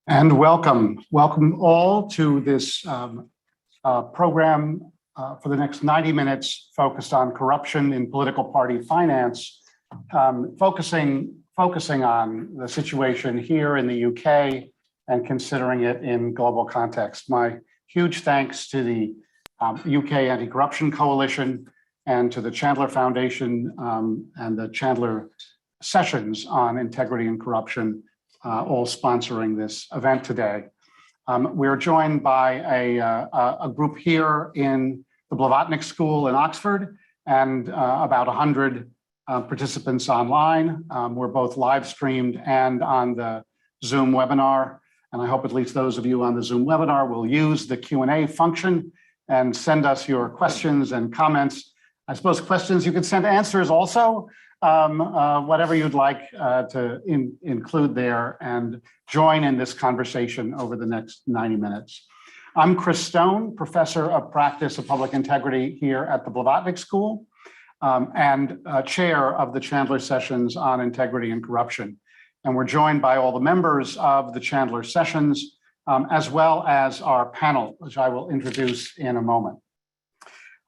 And welcome all to this program for the next 90 minutes focused on corruption in political party finance, focusing on the situation here in the UK and considering it in global context. My huge thanks to the UK Anti-Corruption Coalition and to the Chandler Foundation and the Chandler Sessions on Integrity and Corruption, all sponsoring this event today. We're joined by a group here in the Blavatnik School in Oxford and about 100 participants online. We're both live streamed and on the Zoom webinar. And I hope at least those of you on the Zoom webinar will use the Q&A function and send us your questions and comments. I suppose questions, you can send answers also. Whatever you'd like to include there and join in this conversation over the next 90 minutes. I'm Chris Stone, Professor of Practice of Public Integrity here at the Blavatnik School and Chair of the Chandler Sessions on Integrity and Corruption. And we're joined by all the members of the Chandler Sessions, as well as our panel, which I will introduce in a moment.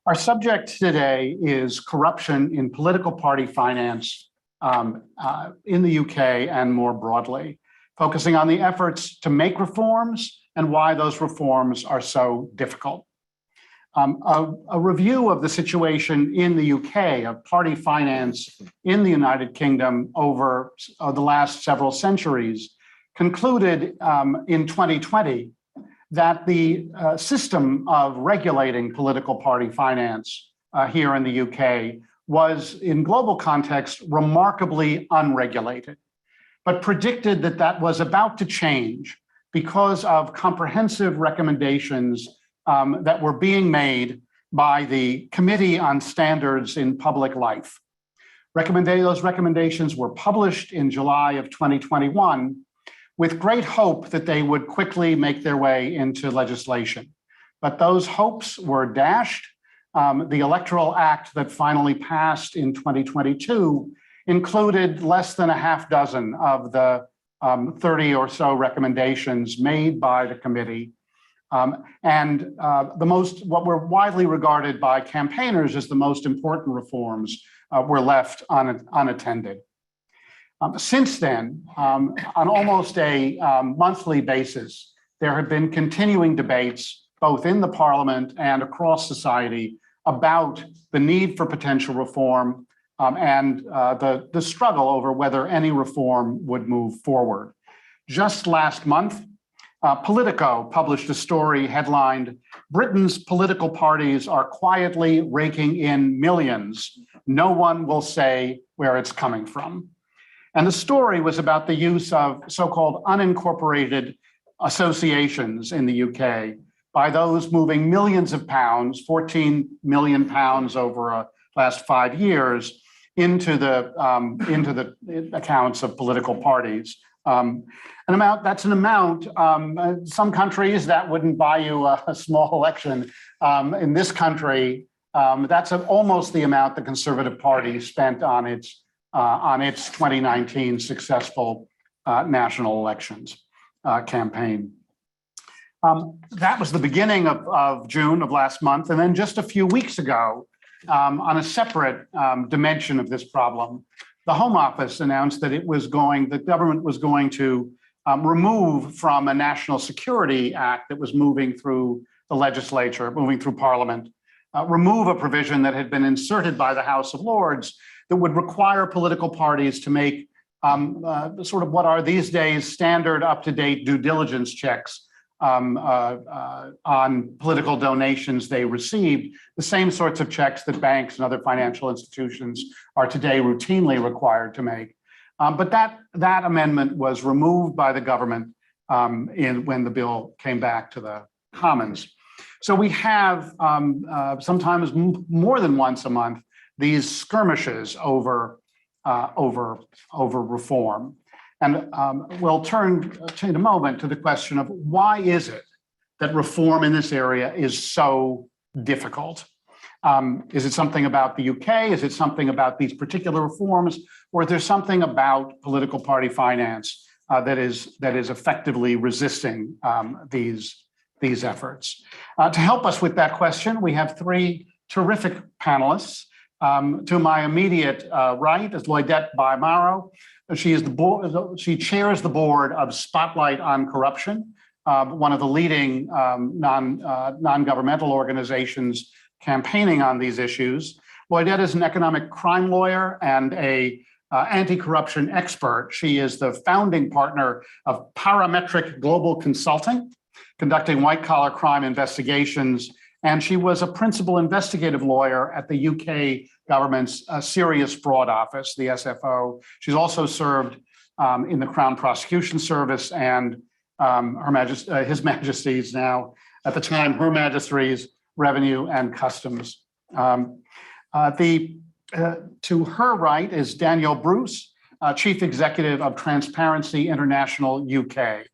Our subject today is corruption in political party finance in the UK and more broadly, focusing on the efforts to make reforms and why those reforms are so difficult. A review of the situation in the UK of party finance in the United Kingdom over the last several centuries concluded in 2020 that the system of regulating political party finance here in the UK was, in global context, remarkably unregulated, but predicted that that was about to change because of comprehensive recommendations that were being made by the Committee on Standards in Public Life. Those recommendations were published in July of 2021 with great hope that they would quickly make their way into legislation. But those hopes were dashed. The Electoral Act that finally passed in 2022 included less than a half dozen of the 30 or so recommendations made by the committee. What were widely regarded by campaigners as the most important reforms were left unattended. Since then, on almost a monthly basis, there have been continuing debates, both in the Parliament and across society, about the need for potential reform and the struggle over whether any reform would move forward. Just last month, Politico published a story headlined, "Britain's political parties are quietly raking in millions. No one will say where it's coming from." And the story was about the use of so-called unincorporated associations in the UK by those moving millions of pounds, 14 million pounds over the last 5 years, into the accounts of political parties. That's an amount, some countries that wouldn't buy you a small election. In this country, that's almost the amount the Conservative Party spent on its 2019 successful national elections campaign. That was the beginning of June of last month. And then just a few weeks ago, on a separate dimension of this problem, the Home Office announced that the government was going to remove from a National Security Act that was moving through the legislature, moving through Parliament, remove a provision that had been inserted by the House of Lords that would require political parties to make sort of what are these days standard up-to-date due diligence checks on political donations they received, the same sorts of checks that banks and other financial institutions are today routinely required to make. But that amendment was removed by the government when the bill came back to the Commons. So we have sometimes more than once a month these skirmishes over reform. And we'll turn in a moment to the question of why is it that reform in this area is so difficult? Is it something about the UK? Is it something about these particular reforms? Or is there something about political party finance that is effectively resisting these efforts. To help us with that question, we have three terrific panelists. To my immediate right is Lloydette Bai-Marrow. She chairs the board of Spotlight on Corruption, one of the leading non-governmental organizations campaigning on these issues. Lloydette is an economic crime lawyer and a anti-corruption expert. She is the founding partner of Parametric Global Consulting, conducting white-collar crime investigations, and she was a principal investigative lawyer at the UK government's Serious Fraud Office, the SFO. She's also served in the Crown Prosecution Service and His Majesty's now, at the time, Her Majesty's Revenue and Customs. To her right is Daniel Bruce, Chief Executive of Transparency International UK.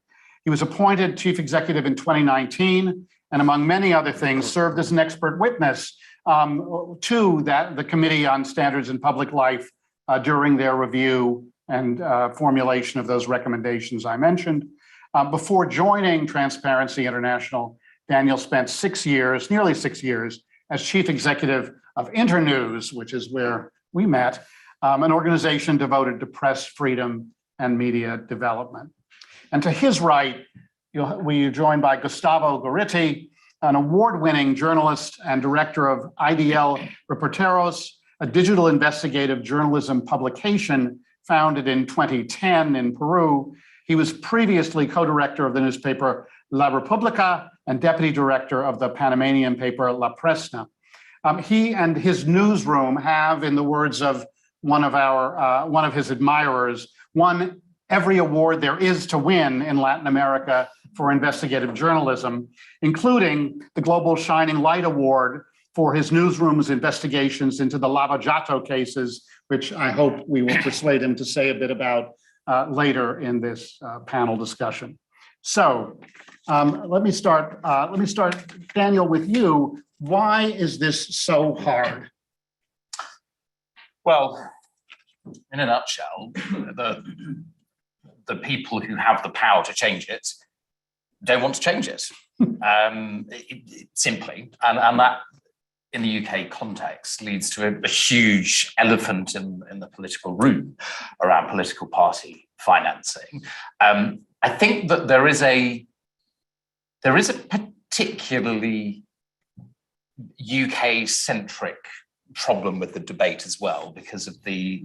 He was appointed Chief Executive in 2019, and among many other things, served as an expert witness to the Committee on Standards in Public Life during their review and formulation of those recommendations I mentioned. Before joining Transparency International, Daniel spent nearly 6 years, as Chief Executive of Internews, which is where we met, an organization devoted to press freedom and media development. And to his right, we are joined by Gustavo Gorriti, an award-winning journalist and director of IDL Reporteros, a digital investigative journalism publication founded in 2010 in Peru. He was previously co-director of the newspaper La Repubblica and deputy director of the Panamanian paper La Prensa. He and his newsroom have, in the words of one of his admirers, won every award there is to win in Latin America for investigative journalism, including the Global Shining Light Award for his newsroom's investigations into the Lava Jato cases, which I hope we will persuade him to say a bit about later in this panel discussion. So let me start, Daniel, with you. Why is this so hard? Well, in a nutshell, the people who have the power to change it don't want to change it, simply. And that, in the UK context, leads to a huge elephant in the political room around political party financing. I think that there is a particularly UK-centric problem with the debate as well, because of the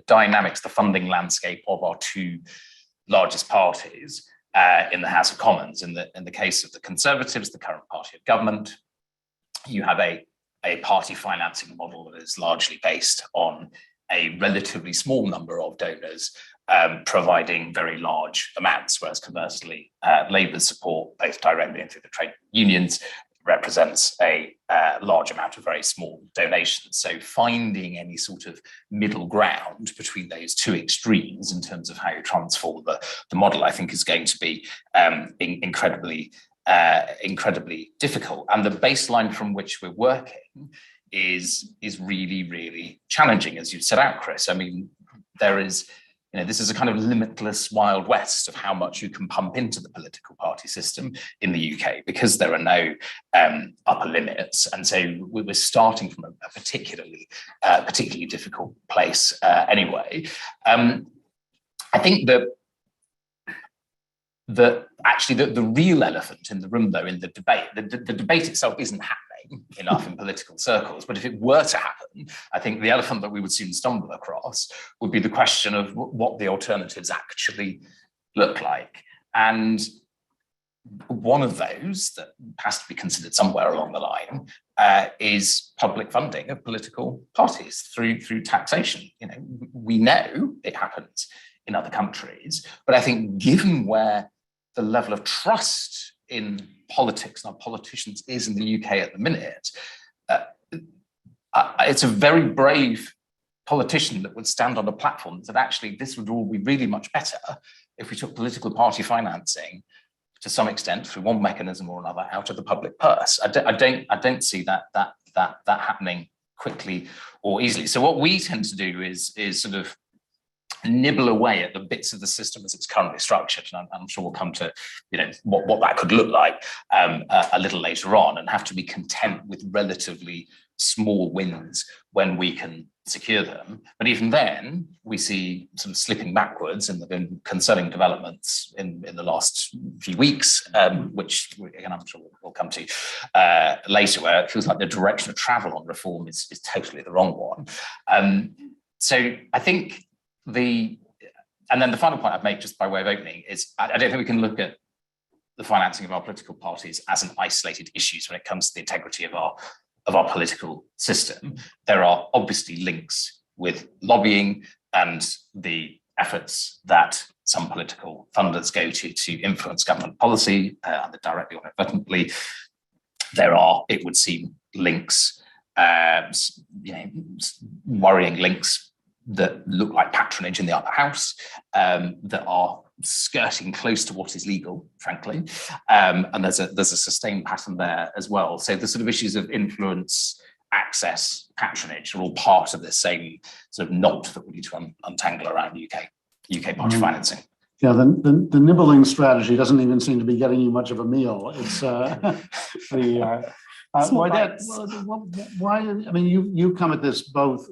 dynamics, the funding landscape of our two largest parties in the House of Commons. In the case of the Conservatives, the current party of government, you have a party financing model that is largely based on a relatively small number of donors providing very large amounts, whereas conversely, Labour's support, both directly and through the trade unions, represents a large amount of very small donations. So finding any sort of middle ground between those two extremes in terms of how you transform the model, I think is going to be incredibly difficult. And the baseline from which we're working is really, really challenging, as you've set out, Chris. I mean, there is, this is a kind of limitless Wild West of how much you can pump into the political party system in the UK, because there are no upper limits. And so we're starting from a particularly difficult place anyway. I think that actually the real elephant in the room, though, in the debate, the debate itself isn't happening enough in political circles. But if it were to happen, I think the elephant that we would soon stumble across would be the question of what the alternatives actually look like. And one of those that has to be considered somewhere along the line is public funding of political parties through taxation. We know it happens in other countries, but I think given where the level of trust in politics and our politicians is in the UK at the minute, it's a very brave politician that would stand on a platform that said, actually, this would all be really much better if we took political party financing to some extent through one mechanism or another out of the public purse. I don't see that happening quickly or easily. So what we tend to do is sort of nibble away at the bits of the system as it's currently structured. And I'm sure we'll come to, what that could look like a little later on, and have to be content with relatively small wins when we can secure them. But even then, we see sort of slipping backwards, and there have been concerning developments in the last few weeks, which again, I'm sure we'll come to later, where it feels like the direction of travel on reform is totally the wrong one. So I think and then the final point I'd make, just by way of opening, is I don't think we can look at the financing of our political parties as an isolated issue when it comes to the integrity of our political system. There are obviously links with lobbying and the efforts that some political funders go to influence government policy, either directly or inadvertently. There are, it would seem, links, worrying links that look like patronage in the upper house, that are skirting close to what is legal, frankly, and there's a sustained pattern there as well. So the sort of issues of influence, access, patronage are all part of the same sort of knot that we need to untangle around UK party financing. Yeah, the nibbling strategy doesn't even seem to be getting you much of a meal. It's why? I mean, you come at this both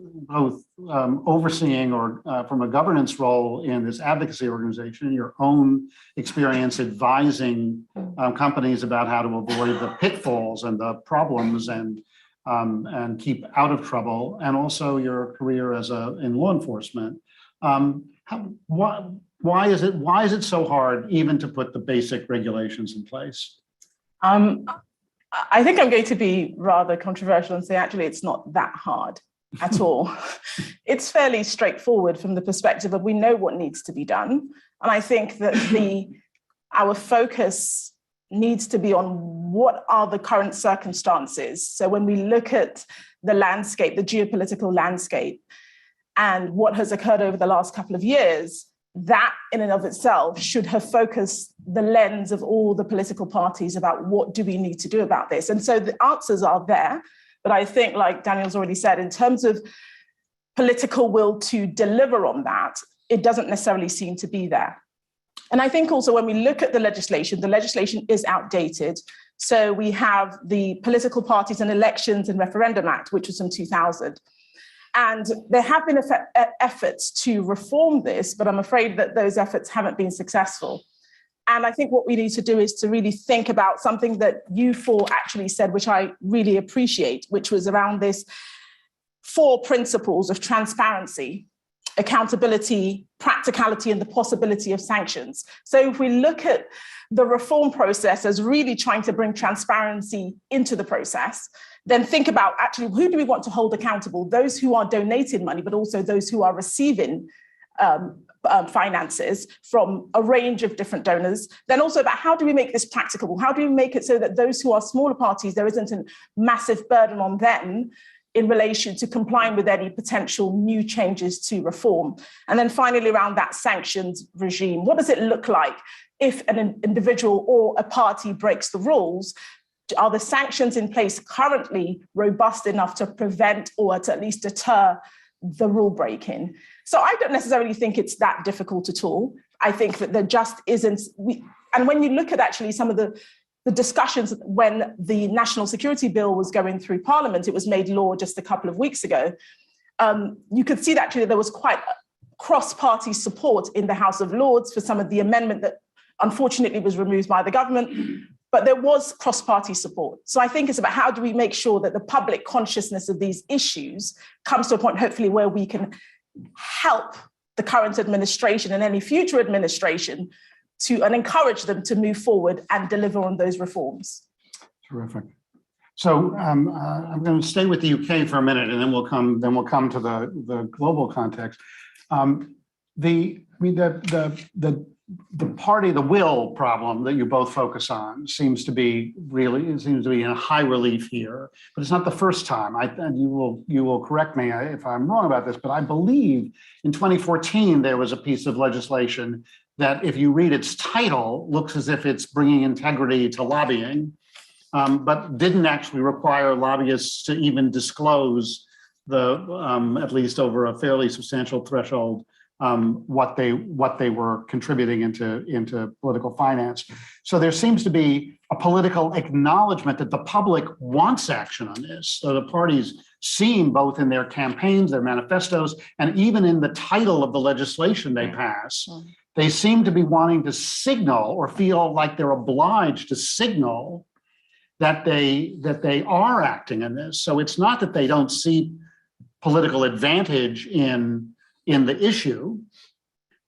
overseeing or from a governance role in this advocacy organization, your own experience advising companies about how to avoid the pitfalls and the problems and keep out of trouble, and also your career in law enforcement. Why is it so hard even to put the basic regulations in place? I think I'm going to be rather controversial and say, actually, it's not that hard at all. It's fairly straightforward from the perspective of we know what needs to be done. And I think that our focus needs to be on what are the current circumstances. So when we look at the landscape, the geopolitical landscape, and what has occurred over the last couple of years, that in and of itself should have focused the lens of all the political parties about what do we need to do about this. And so the answers are there, but I think, like Daniel's already said, in terms of political will to deliver on that, it doesn't necessarily seem to be there. And I think also when we look at the legislation is outdated. So we have the Political Parties and Elections and Referendum Act, which was from 2000. And there have been efforts to reform this, but I'm afraid that those efforts haven't been successful. And I think what we need to do is to really think about something that you four actually said, which I really appreciate, which was around this 4 principles of transparency, accountability, practicality, and the possibility of sanctions. So if we look at the reform process as really trying to bring transparency into the process, then think about actually who do we want to hold accountable? Those who are donating money, but also those who are receiving finances from a range of different donors. Then also about how do we make this practicable? How do we make it so that those who are smaller parties, there isn't a massive burden on them in relation to complying with any potential new changes to reform? And then finally, around that sanctions regime, what does it look like if an individual or a party breaks the rules? Are the sanctions in place currently robust enough to prevent or to at least deter the rule breaking? So I don't necessarily think it's that difficult at all. I think that there just isn't. And when you look at actually some of the discussions when the National Security Bill was going through Parliament, it was made law just a couple of weeks ago. You could see that actually there was quite cross-party support in the House of Lords for some of the amendment that unfortunately was removed by the government. But there was cross-party support. So I think it's about how do we make sure that the public consciousness of these issues comes to a point, hopefully, where we can help the current administration and any future administration and encourage them to move forward and deliver on those reforms. Terrific. So I'm going to stay with the UK for a minute, and then we'll come to the global context. The will problem that you both focus on seems to be in high relief here, but it's not the first time. And you will correct me if I'm wrong about this, but I believe in 2014 there was a piece of legislation that, if you read its title, looks as if it's bringing integrity to lobbying, but didn't actually require lobbyists to even disclose at least over a fairly substantial threshold, what they were contributing into political finance. So there seems to be a political acknowledgement that the public wants action on this. So the parties seem, both in their campaigns, their manifestos, and even in the title of the legislation they pass, they seem to be wanting to signal or feel like they're obliged to signal that they are acting in this. So it's not that they don't see political advantage in the issue.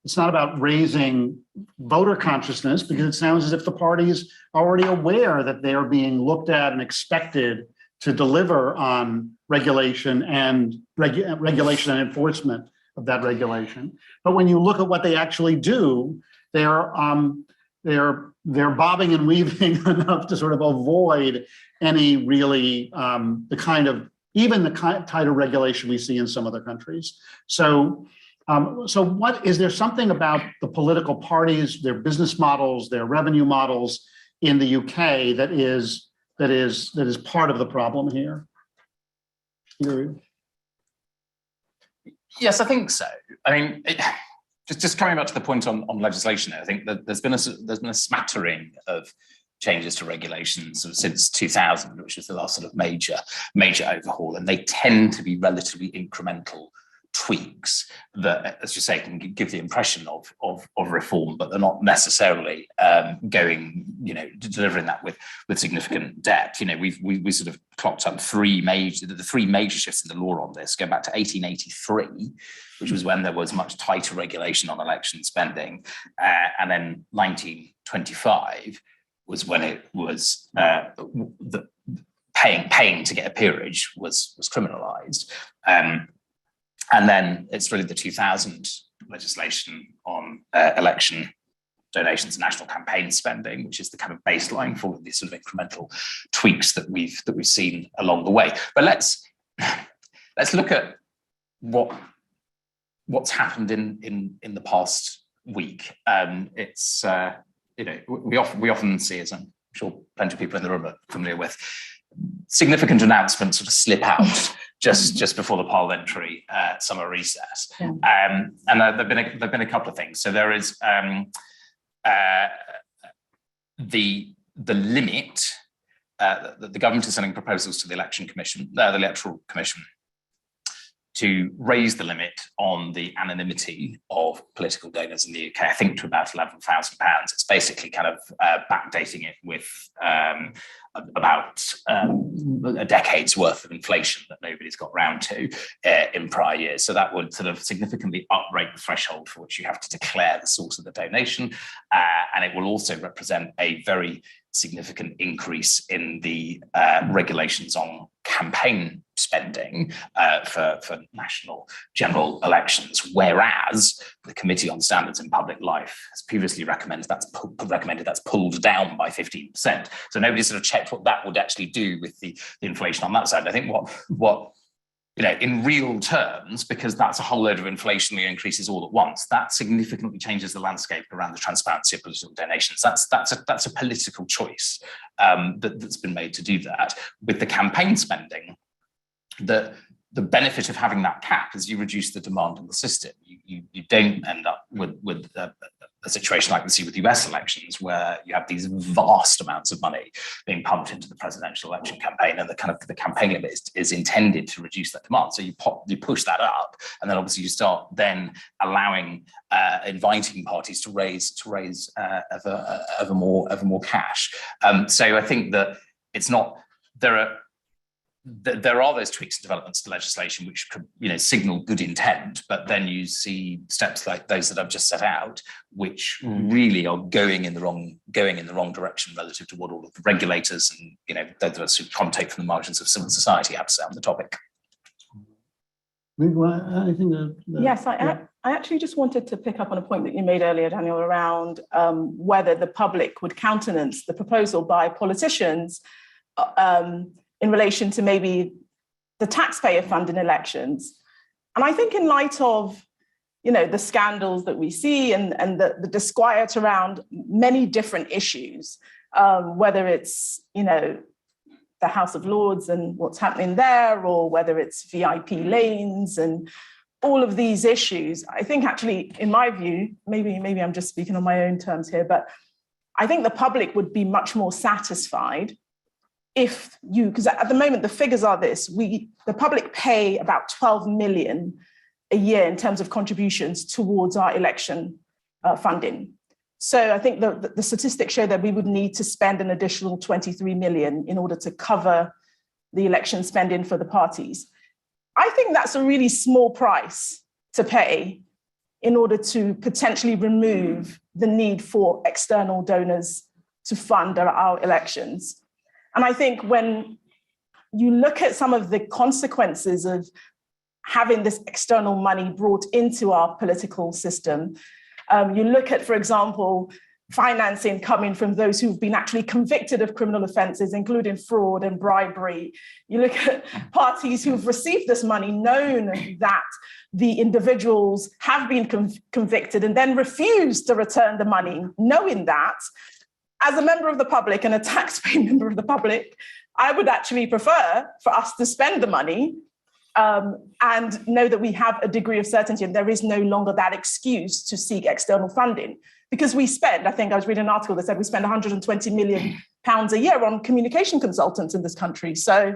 It's not about raising voter consciousness, because it sounds as if the parties are already aware that they are being looked at and expected to deliver on regulation and regulation and enforcement of that regulation. But when you look at what they actually do, they're bobbing and weaving enough to sort of avoid any really the kind of tighter regulation we see in some other countries. So what is there something about the political parties, their business models, their revenue models in the UK that is part of the problem here? Yes, I think so. I mean, just coming back to the point on legislation, I think that there's been a smattering of changes to regulations since 2000, which was the last sort of major overhaul, and they tend to be relatively incremental tweaks that, as you say, can give the impression of reform, but they're not necessarily delivering that with significant depth. We sort of clocked up the three major shifts in the law on this, go back to 1883, which was when there was much tighter regulation on election spending, and then 1925 was when it was the paying to get a peerage was criminalized. And then it's really the 2000 legislation on election donations and national campaign spending, which is the kind of baseline for these sort of incremental tweaks that we've seen along the way. But let's look at what's happened in the past week. It's we often see, as I'm sure plenty of people in the room are familiar with, significant announcements sort of slip out just before the parliamentary summer recess, and there've been a couple of things. So there is the limit that the government is sending proposals to the Electoral Commission to raise the limit on the anonymity of political donors in the UK, I think, to about £11,000. It's basically kind of backdating it with about a decade's worth of inflation that nobody's got round to in prior years. So that would sort of significantly uprate the threshold for which you have to declare the source of the donation. And it will also represent a very significant increase in the regulations on campaign spending for national general elections, whereas the Committee on Standards in Public Life has previously recommended that's pulled down by 15%. So nobody sort of checked what that would actually do with the inflation on that side. I think what in real terms, because that's a whole load of inflationary increases all at once, that significantly changes the landscape around the transparency of political donations. That's a political choice that's been made to do that. With the campaign spending, the benefit of having that cap is you reduce the demand on the system. You don't end up with a situation like we see with US elections, where you have these vast amounts of money being pumped into the presidential election campaign, and the campaign limit is intended to reduce that demand. So you push that up, and then obviously you start then allowing inviting parties to raise ever more cash. So I think that it's not there are those tweaks and developments to legislation which could, signal good intent, but then you see steps like those that I've just set out, which really are going in the wrong direction relative to what all of the regulators and those who contact from the margins of civil society have to say on the topic. Yes, I actually just wanted to pick up on a point that you made earlier, Daniel, around whether the public would countenance the proposal by politicians in relation to maybe the taxpayer fund in elections. And I think in light of, the scandals that we see and the disquiet around many different issues, whether it's, the House of Lords and what's happening there, or whether it's VIP lanes and all of these issues, I think actually, in my view, maybe I'm just speaking on my own terms here, but I think the public would be much more satisfied if you, because at the moment the figures are this, the public pay about 12 million a year in terms of contributions towards our election funding. So I think the statistics show that we would need to spend an additional 23 million in order to cover the election spending for the parties. I think that's a really small price to pay in order to potentially remove the need for external donors to fund our elections. And I think when you look at some of the consequences of having this external money brought into our political system, you look at, for example, financing coming from those who've been actually convicted of criminal offences, including fraud and bribery. You look at parties who've received this money, known that the individuals have been convicted and then refused to return the money, knowing that. As a member of the public and a taxpaying member of the public, I would actually prefer for us to spend the money and know that we have a degree of certainty and there is no longer that excuse to seek external funding. Because we spend, I think I was reading an article that said we spend 120 million pounds a year on communication consultants in this country. So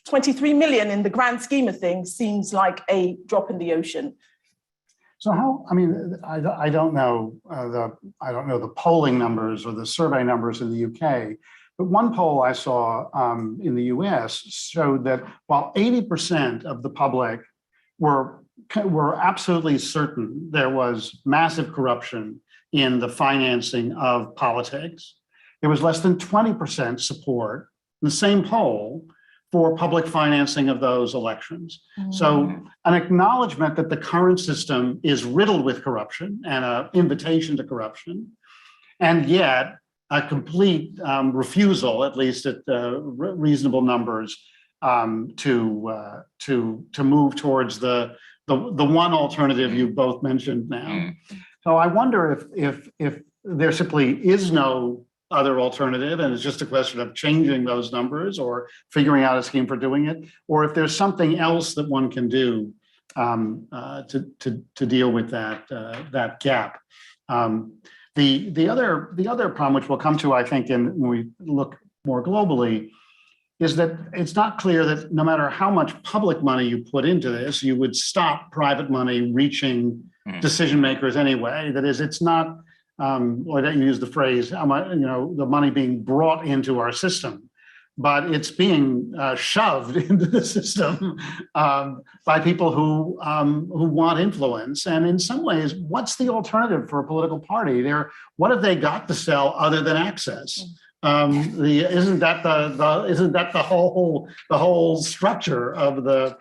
23 million in the grand scheme of things seems like a drop in the ocean. So how, I mean, I don't know the polling numbers or the survey numbers in the UK, but one poll I saw in the US showed that while 80% of the public were absolutely certain there was massive corruption in the financing of politics, there was less than 20% support in the same poll for public financing of those elections. So an acknowledgement that the current system is riddled with corruption and an invitation to corruption, and yet a complete refusal, at least at reasonable numbers, to move towards the one alternative you both mentioned now. So I wonder if there simply is no other alternative, and it's just a question of changing those numbers or figuring out a scheme for doing it, or if there's something else that one can do to deal with that gap. The other problem, which we'll come to, I think, when we look more globally, is that it's not clear that no matter how much public money you put into this, you would stop private money reaching decision makers anyway. That is, it's not. Lloydette, you use the phrase, the money being brought into our system, but it's being shoved into the system by people who want influence. And in some ways, what's the alternative for a political party? What have they got to sell other than access? Isn't that the whole structure of the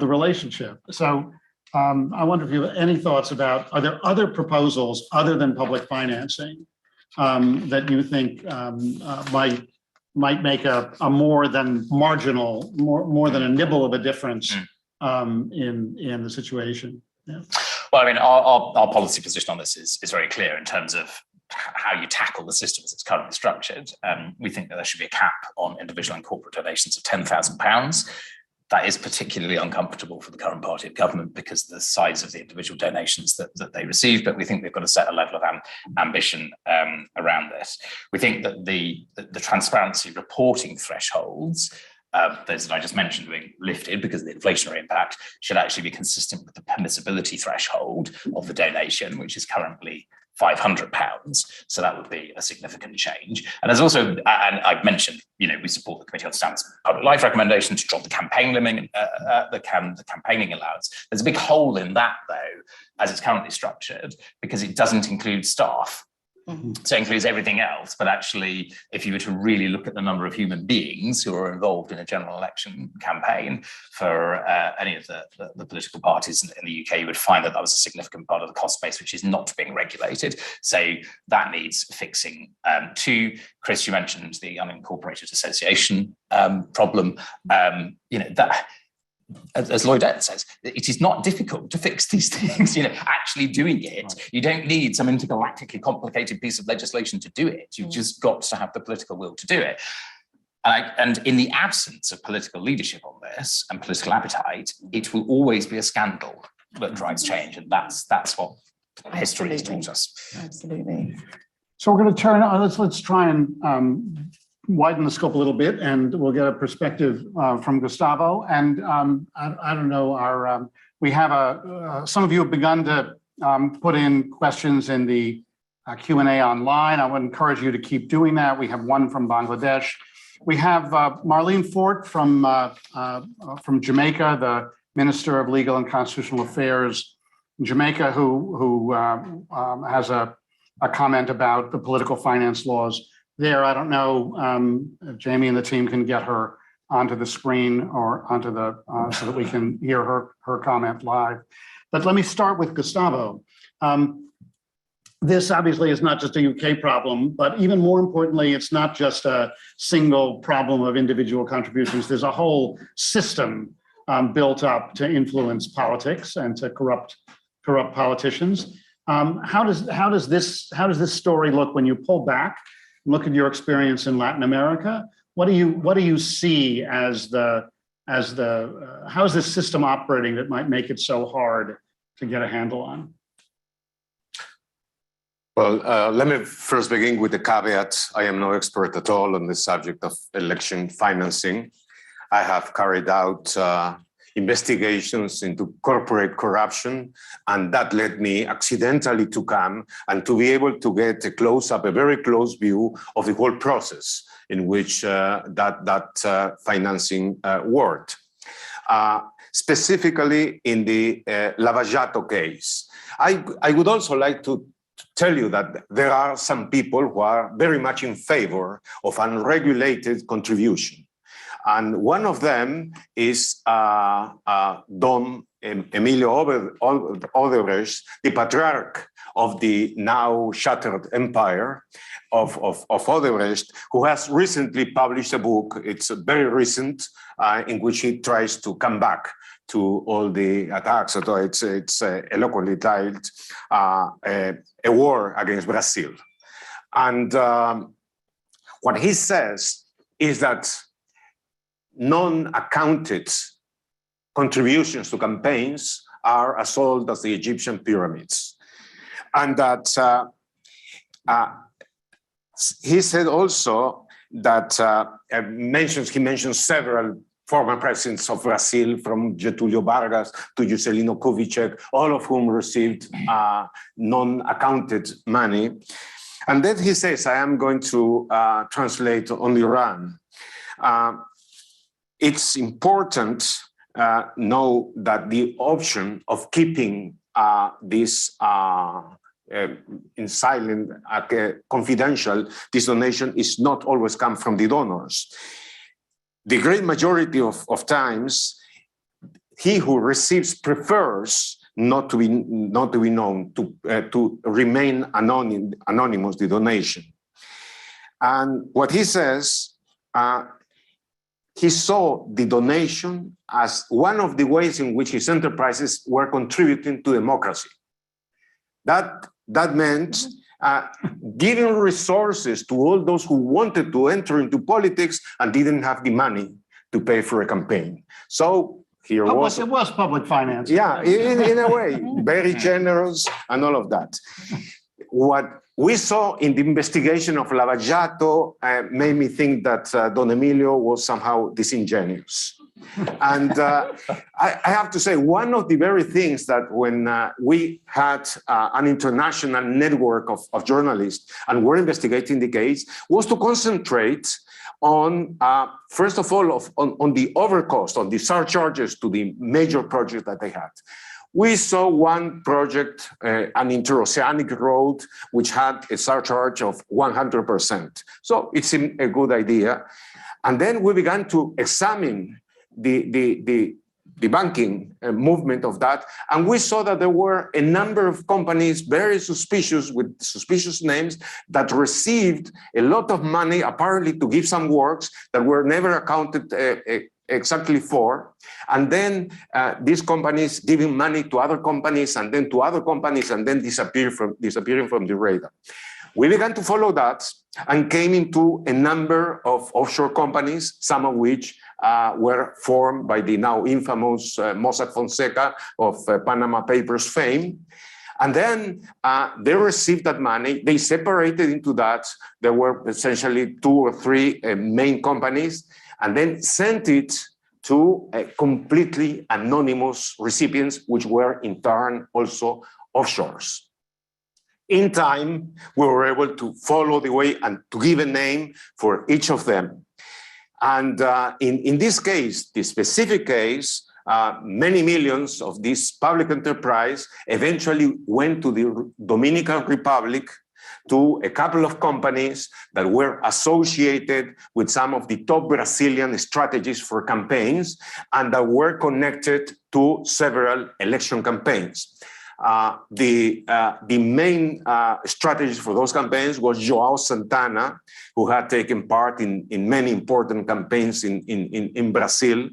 relationship? So. I wonder if you have any thoughts about, are there other proposals other than public financing that you think might make a more than marginal, more than a nibble of a difference in the situation? Yeah. Well, I mean, our policy position on this is very clear in terms of how you tackle the system as it's currently structured. We think that there should be a cap on individual and corporate donations of £10,000. That is particularly uncomfortable for the current party of government because of the size of the individual donations that they receive. But we think we've got to set a level of ambition around this. We think that the transparency reporting thresholds, those that I just mentioned, being lifted because of the inflationary impact, should actually be consistent with the permissibility threshold of the donation, which is currently £500. So that would be a significant change. And there's also, and I've mentioned, we support the Committee on Standards and Public Life recommendation to drop the campaign limit, the campaigning allowance. There's a big hole in that, though, as it's currently structured, because it doesn't include staff. So it includes everything else, but actually, if you were to really look at the number of human beings who are involved in a general election campaign for any of the political parties in the UK, you would find that was a significant part of the cost base, which is not being regulated. So that needs fixing too. Chris, you mentioned the unincorporated association problem. That. As Lloydette says, it is not difficult to fix these things. Actually doing it, you don't need some intergalactically complicated piece of legislation to do it. You've just got to have the political will to do it. And in the absence of political leadership on this and political appetite, it will always be a scandal. that drives change, and that's what history has taught us. Absolutely. So we're going to turn. Let's try and widen the scope a little bit, and we'll get a perspective from Gustavo. And I don't know. We have some of you have begun to put in questions in the Q&A online. I would encourage you to keep doing that. We have one from Bangladesh. We have Marlene Fort from Jamaica, the Minister of Legal and Constitutional Affairs in Jamaica, who has a comment about the political finance laws there. I don't know if Jamie and the team can get her onto the screen or onto the so that we can hear her comment live. But let me start with Gustavo. This obviously is not just a UK problem, but even more importantly, it's not just a single problem of individual contributions. There's a whole system built up to influence politics and to corrupt politicians. How does this story look when you pull back and look at your experience in Latin America? What do you see as how is this system operating that might make it so hard to get a handle on? Well, let me first begin with the caveat. I am no expert at all on the subject of election financing. I have carried out investigations into corporate corruption, and that led me accidentally to come and to be able to get a very close view of the whole process in which that financing worked. Specifically in the Lavajato case. I would also like to tell you that there are some people who are very much in favor of unregulated contribution. And one of them is Don Emilio Odebrecht, the patriarch of the now shattered empire of Odebrecht, who has recently published a book, it's very recent, in which he tries to come back to all the attacks. So it's eloquently titled A War Against Brazil. And what he says is that non-accounted contributions to campaigns are as old as the Egyptian pyramids. And that he said also that he mentions several former presidents of Brazil, from Getúlio Vargas to Juscelino Kubitschek, all of whom received non-accounted money. And then he says, I am going to translate on Iran. It's important know that the option of keeping this in silent, confidential, this donation is not always come from the donors. The great majority of times, he who receives prefers not to be known, to remain anonymous, the donation. And what he says, he saw the donation as one of the ways in which his enterprises were contributing to democracy. That meant giving resources to all those who wanted to enter into politics and didn't have the money to pay for a campaign. So here It was public finance. Yeah, in a way, very generous and all of that. What we saw in the investigation of Lavajato made me think that Don Emilio was somehow disingenuous. And I have to say, one of the very things that when we had an international network of journalists and were investigating the case was to concentrate on, first of all, on the overcost, on the surcharges to the major projects that they had. We saw one project, an interoceanic road, which had a surcharge of 100%. So it seemed a good idea. And then we began to examine the banking movement of that. And we saw that there were a number of companies very suspicious, with suspicious names, that received a lot of money, apparently to give some works that were never accounted exactly for. And then these companies giving money to other companies and then to other companies and then disappearing from the radar. We began to follow that and came into a number of offshore companies, some of which were formed by the now infamous Mossack Fonseca of Panama Papers fame. And then they received that money, they separated into that. There were essentially 2 or 3 main companies, and then sent it to completely anonymous recipients, which were in turn also offshores. In time, we were able to follow the way and to give a name for each of them. And in this case, this specific case, many millions of this public enterprise eventually went to the Dominican Republic, to a couple of companies that were associated with some of the top Brazilian strategies for campaigns and that were connected to several election campaigns. The main strategist for those campaigns was João Santana, who had taken part in many important campaigns in Brazil,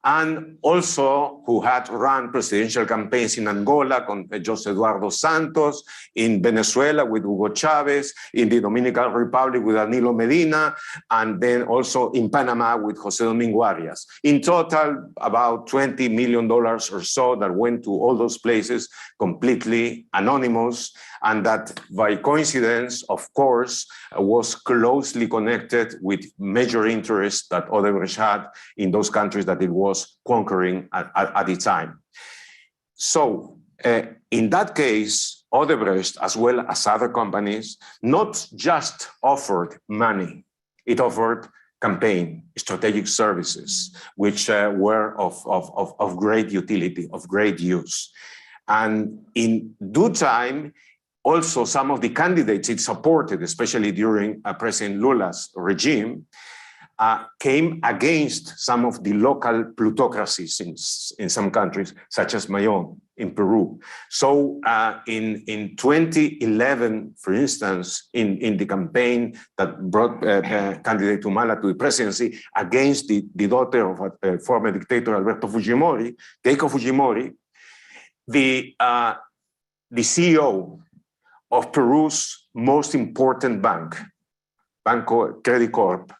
and also who had run presidential campaigns in Angola with José Eduardo Santos, in Venezuela with Hugo Chavez, in the Dominican Republic with Danilo Medina, and then also in Panama with José Domingo Arias. In total, about $20 million or so that went to all those places, completely anonymous, and that by coincidence, of course, was closely connected with major interests that Odebrecht had in those countries that it was conquering at the time. So in that case, Odebrecht, as well as other companies, not just offered money, it offered campaign, strategic services, which were of great utility, of great use. And in due time, also some of the candidates it supported, especially during President Lula's regime, came against some of the local plutocracies in some countries, such as my own in Peru. So in 2011, for instance, in the campaign that brought candidate Humala to the presidency against the daughter of a former dictator, Alberto Fujimori, Keiko Fujimori, the CEO of Peru's most important bank, Banco Credit Corp,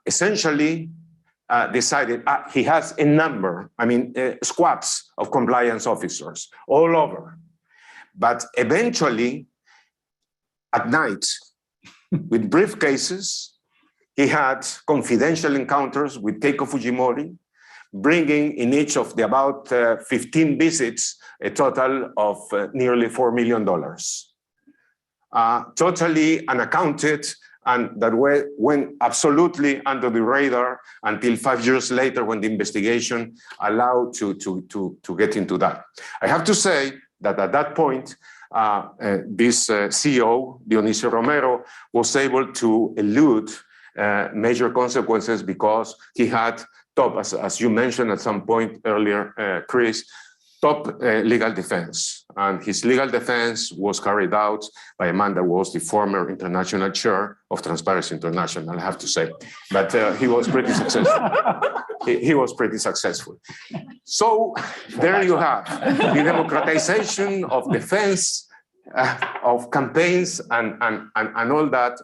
essentially decided he has a number, squads of compliance officers all over. But eventually, at night, with briefcases, he had confidential encounters with Keiko Fujimori, bringing in each of the about 15 visits a total of nearly $4 million. Totally unaccounted, and that went absolutely under the radar until 5 years later when the investigation allowed to get into that. I have to say that at that point, this CEO, Dionisio Romero, was able to elude major consequences because he had top, as you mentioned at some point earlier, Chris, top legal defense. And his legal defense was carried out by a man that was the former international chair of Transparency International, I have to say. But he was pretty successful. He was pretty successful. So there you have the democratization of defense, of campaigns and all that.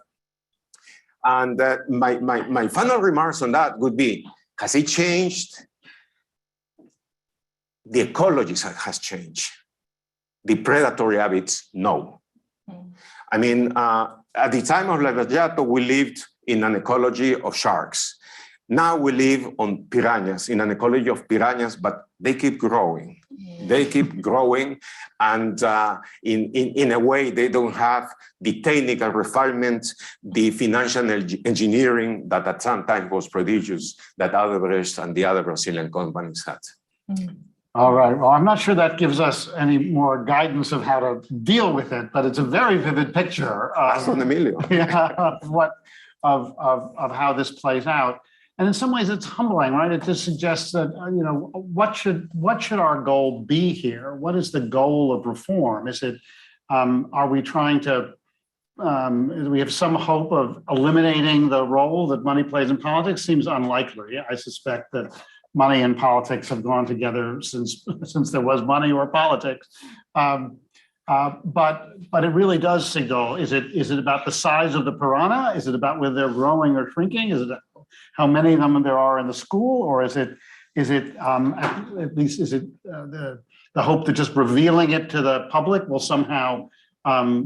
And my final remarks on that would be, has it changed? The ecology has changed. The predatory habits, no. I mean, at the time of Lavallato, we lived in an ecology of sharks. Now we live on piranhas, in an ecology of piranhas, but they keep growing. They keep growing, and in a way, they don't have the technical refinement, the financial engineering that at some time was prodigious that Odebrecht and the other Brazilian companies had. All right. Well, I'm not sure that gives us any more guidance of how to deal with it, but it's a very vivid picture of how this plays out. And in some ways, it's humbling, right? It just suggests that what should our goal be here? What is the goal of reform? Is it are we trying to do we have some hope of eliminating the role that money plays in politics? Seems unlikely. I suspect that money and politics have gone together since there was money or politics. But it really does signal, is it about the size of the piranha? Is it about whether they're growing or shrinking? Is it how many of them there are in the school? Or is it at least the hope that just revealing it to the public will somehow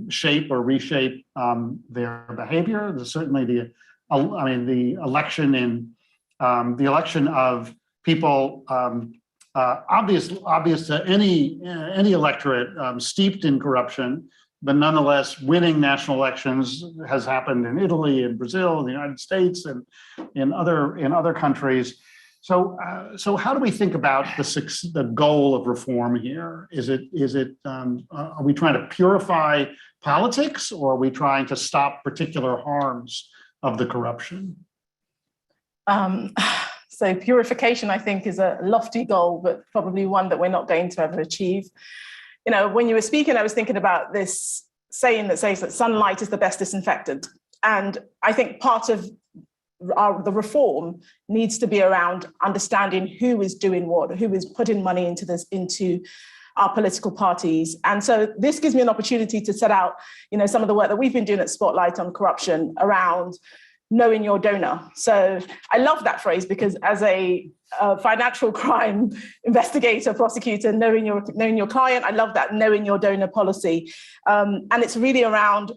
shape or reshape their behavior? There's certainly the election of people obvious to any electorate steeped in corruption, but nonetheless winning national elections has happened in Italy, in Brazil, in the United States, and in other countries. So how do we think about the goal of reform here? Are we trying to purify politics, or are we trying to stop particular harms of the corruption? So purification, I think, is a lofty goal, but probably one that we're not going to ever achieve. You know, when you were speaking, I was thinking about this saying that says that sunlight is the best disinfectant. And I think part of the reform needs to be around understanding who is doing what, who is putting money into our political parties. And so this gives me an opportunity to set out, some of the work that we've been doing at Spotlight on corruption around knowing your donor. So I love that phrase, because as a financial crime investigator, prosecutor, knowing your client, I love that, knowing your donor policy. And it's really around,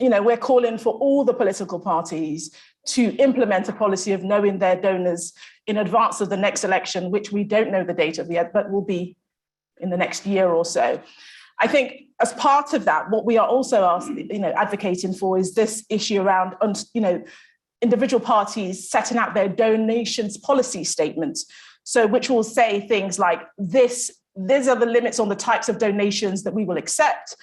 we're calling for all the political parties to implement a policy of knowing their donors in advance of the next election, which we don't know the date of yet, but will be in the next year or so. I think as part of that, what we are also advocating for is this issue around, individual parties setting out their donations policy statements. So which will say things like these are the limits on the types of donations that we will accept.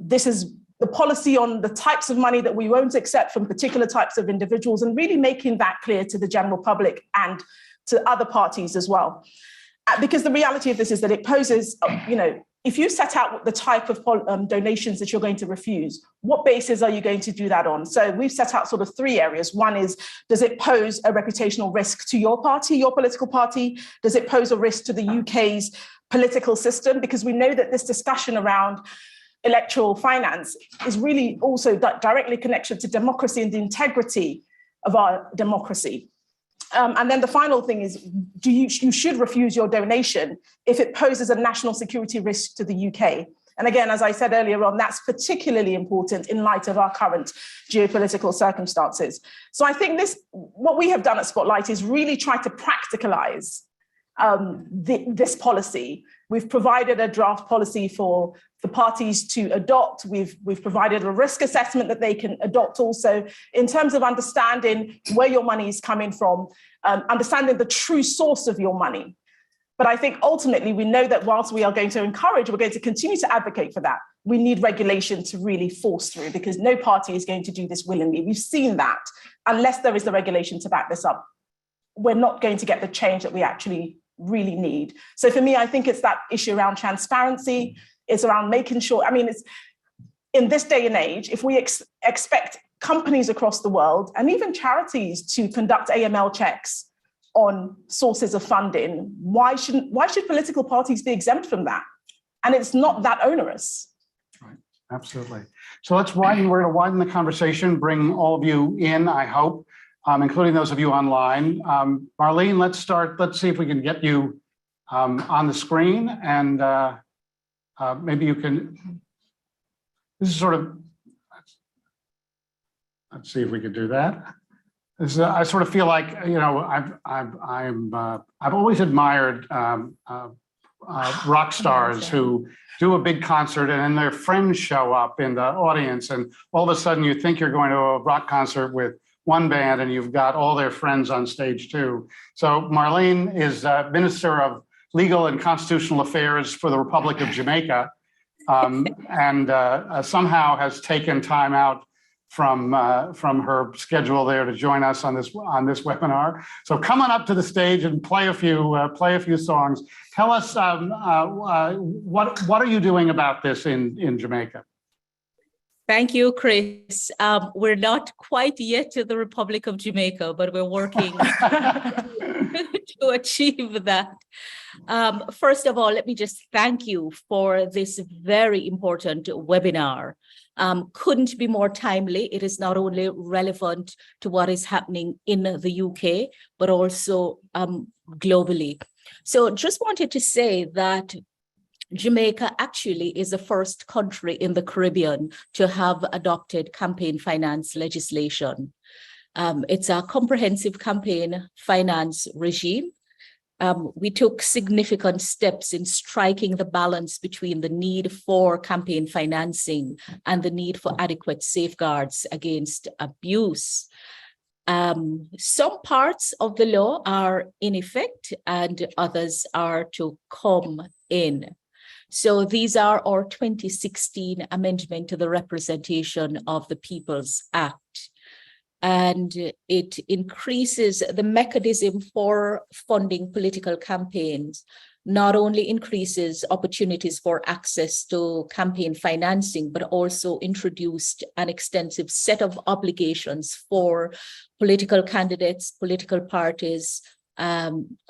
This is the policy on the types of money that we won't accept from particular types of individuals, and really making that clear to the general public and to other parties as well. Because the reality of this is that it poses, if you set out the type of donations that you're going to refuse, what basis are you going to do that on? So we've set out sort of three areas. One is, does it pose a reputational risk to your party, your political party? Does it pose a risk to the UK's political system? Because we know that this discussion around electoral finance is really also directly connected to democracy and the integrity of our democracy. And then the final thing is, you should refuse your donation if it poses a national security risk to the UK. And again, as I said earlier on, that's particularly important in light of our current geopolitical circumstances. So I think what we have done at Spotlight is really try to practicalize this policy. We've provided a draft policy for the parties to adopt. We've provided a risk assessment that they can adopt also, in terms of understanding where your money is coming from, understanding the true source of your money. But I think ultimately we know that whilst we are going to encourage, we're going to continue to advocate for that, we need regulation to really force through, because no party is going to do this willingly. We've seen that unless there is the regulation to back this up, we're not going to get the change that we actually really need. So for me, I think it's that issue around transparency. It's around making sure, it's in this day and age, if we expect companies across the world and even charities to conduct AML checks on sources of funding, why should political parties be exempt from that? And it's not that onerous. Right, absolutely. So we're going to widen the conversation, bring all of you in, I hope, including those of you online. Marlene, let's see if we can get you on the screen, and maybe you can, this is sort of, let's see if we could do that. I sort of feel like, I've always admired rock stars who do a big concert and then their friends show up in the audience, and all of a sudden you think you're going to a rock concert with one band and you've got all their friends on stage too. So Marlene is Minister of Legal and Constitutional Affairs for the Republic of Jamaica, and somehow has taken time out from her schedule there to join us on this webinar. So come on up to the stage and play a few songs. Tell us what are you doing about this in Jamaica? Thank you, Chris. We're not quite yet to the Republic of Jamaica, but we're working to achieve that. First of all, let me just thank you for this very important webinar. Couldn't be more timely. It is not only relevant to what is happening in the UK, but also globally. So just wanted to say that Jamaica actually is the first country in the Caribbean to have adopted campaign finance legislation. It's a comprehensive campaign finance regime. We took significant steps in striking the balance between the need for campaign financing and the need for adequate safeguards against abuse. Some parts of the law are in effect and others are to come in. So these are our 2016 amendment to the Representation of the People's Act. And it increases the mechanism for funding political campaigns, not only increases opportunities for access to campaign financing, but also introduced an extensive set of obligations for political candidates, political parties,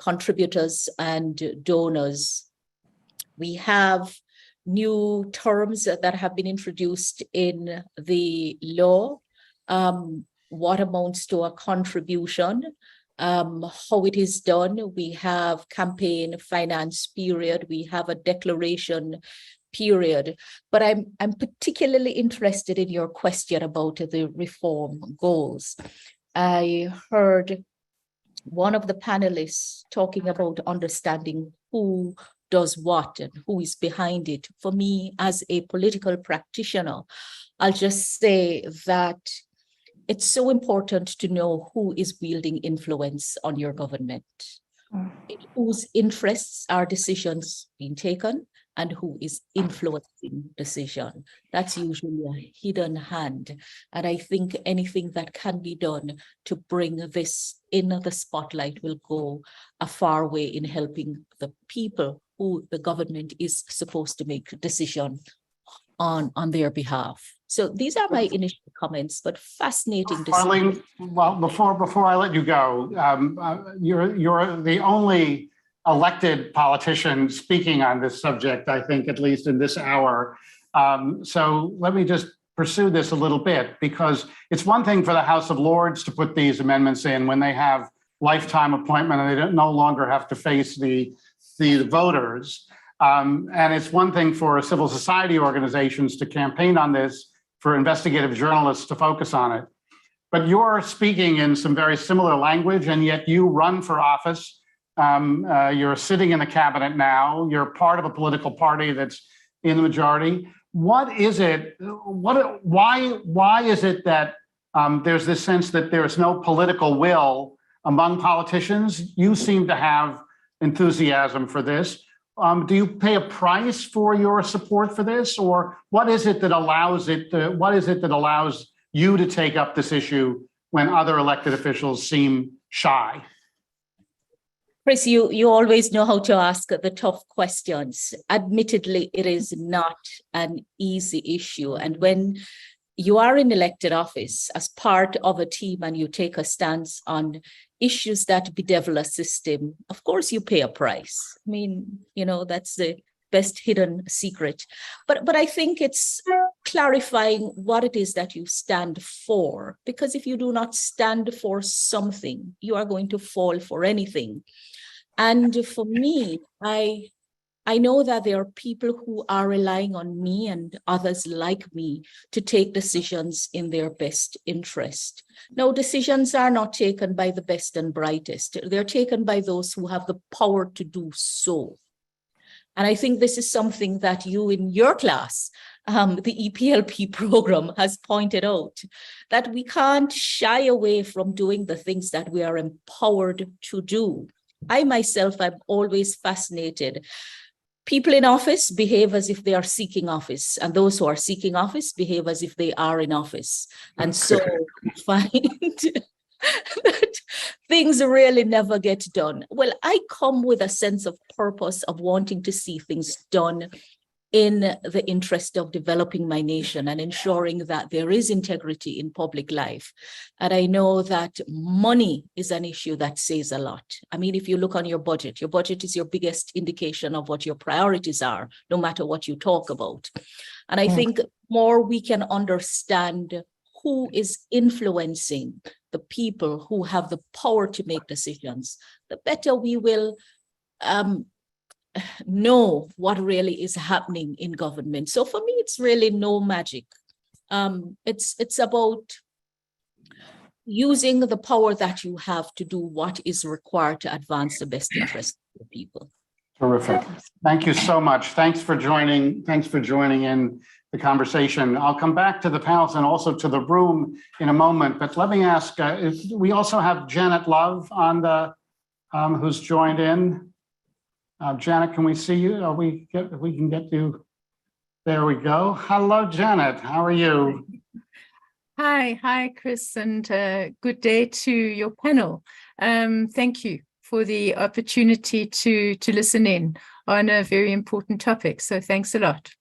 contributors, and donors. We have new terms that have been introduced in the law. What amounts to a contribution, how it is done. We have campaign finance period, we have a declaration period, but I'm particularly interested in your question about the reform goals. I heard one of the panelists talking about understanding who does what and who is behind it. For me, as a political practitioner, I'll just say that it's so important to know who is wielding influence on your government, in whose interests are decisions being taken, and who is influencing decision. That's usually a hidden hand. And I think anything that can be done to bring this in the spotlight will go a far way in helping the people who the government is supposed to make a decision on their behalf. So these are my initial comments, but fascinating. Arlene, well, before I let you go, you're the only elected politician speaking on this subject, I think, at least in this hour. So let me just pursue this a little bit, because it's one thing for the House of Lords to put these amendments in when they have lifetime appointment and they no longer have to face the voters. And it's one thing for civil society organizations to campaign on this, for investigative journalists to focus on it. But you're speaking in some very similar language, and yet you run for office. You're sitting in the cabinet now. You're part of a political party that's in the majority. What is it? Why is it that there's this sense that there's no political will among politicians? You seem to have enthusiasm for this. Do you pay a price for your support for this, or what is it that allows you to take up this issue when other elected officials seem shy? Chris, you always know how to ask the tough questions. Admittedly, it is not an easy issue. And when you are in elected office as part of a team and you take a stance on issues that bedevil a system, of course you pay a price. I mean, that's the best hidden secret. But I think it's clarifying what it is that you stand for, because if you do not stand for something, you are going to fall for anything. And for me, I know that there are people who are relying on me and others like me to take decisions in their best interest. Now, decisions are not taken by the best and brightest. They're taken by those who have the power to do so. And I think this is something that you in your class, the EPLP program, has pointed out, that we can't shy away from doing the things that we are empowered to do. I myself, I'm always fascinated. People in office behave as if they are seeking office, and those who are seeking office behave as if they are in office. And so I find that things really never get done. Well, I come with a sense of purpose of wanting to see things done in the interest of developing my nation and ensuring that there is integrity in public life. And I know that money is an issue that says a lot. I mean, if you look on your budget is your biggest indication of what your priorities are, no matter what you talk about. And I think more we can understand who is influencing the people who have the power to make decisions, the better we will know what really is happening in government. So for me, it's really no magic. It's about using the power that you have to do what is required to advance the best interest of the people. Terrific. Thank you so much. Thanks for joining in the conversation. I'll come back to the panels and also to the room in a moment, but let me ask, we also have Janet Love on the, who's joined in. Janet, can we see you? We can get you. There we go. Hello, Janet. How are you? Hi, Chris, and good day to your panel. Thank you for the opportunity to listen in on a very important topic. So thanks a lot.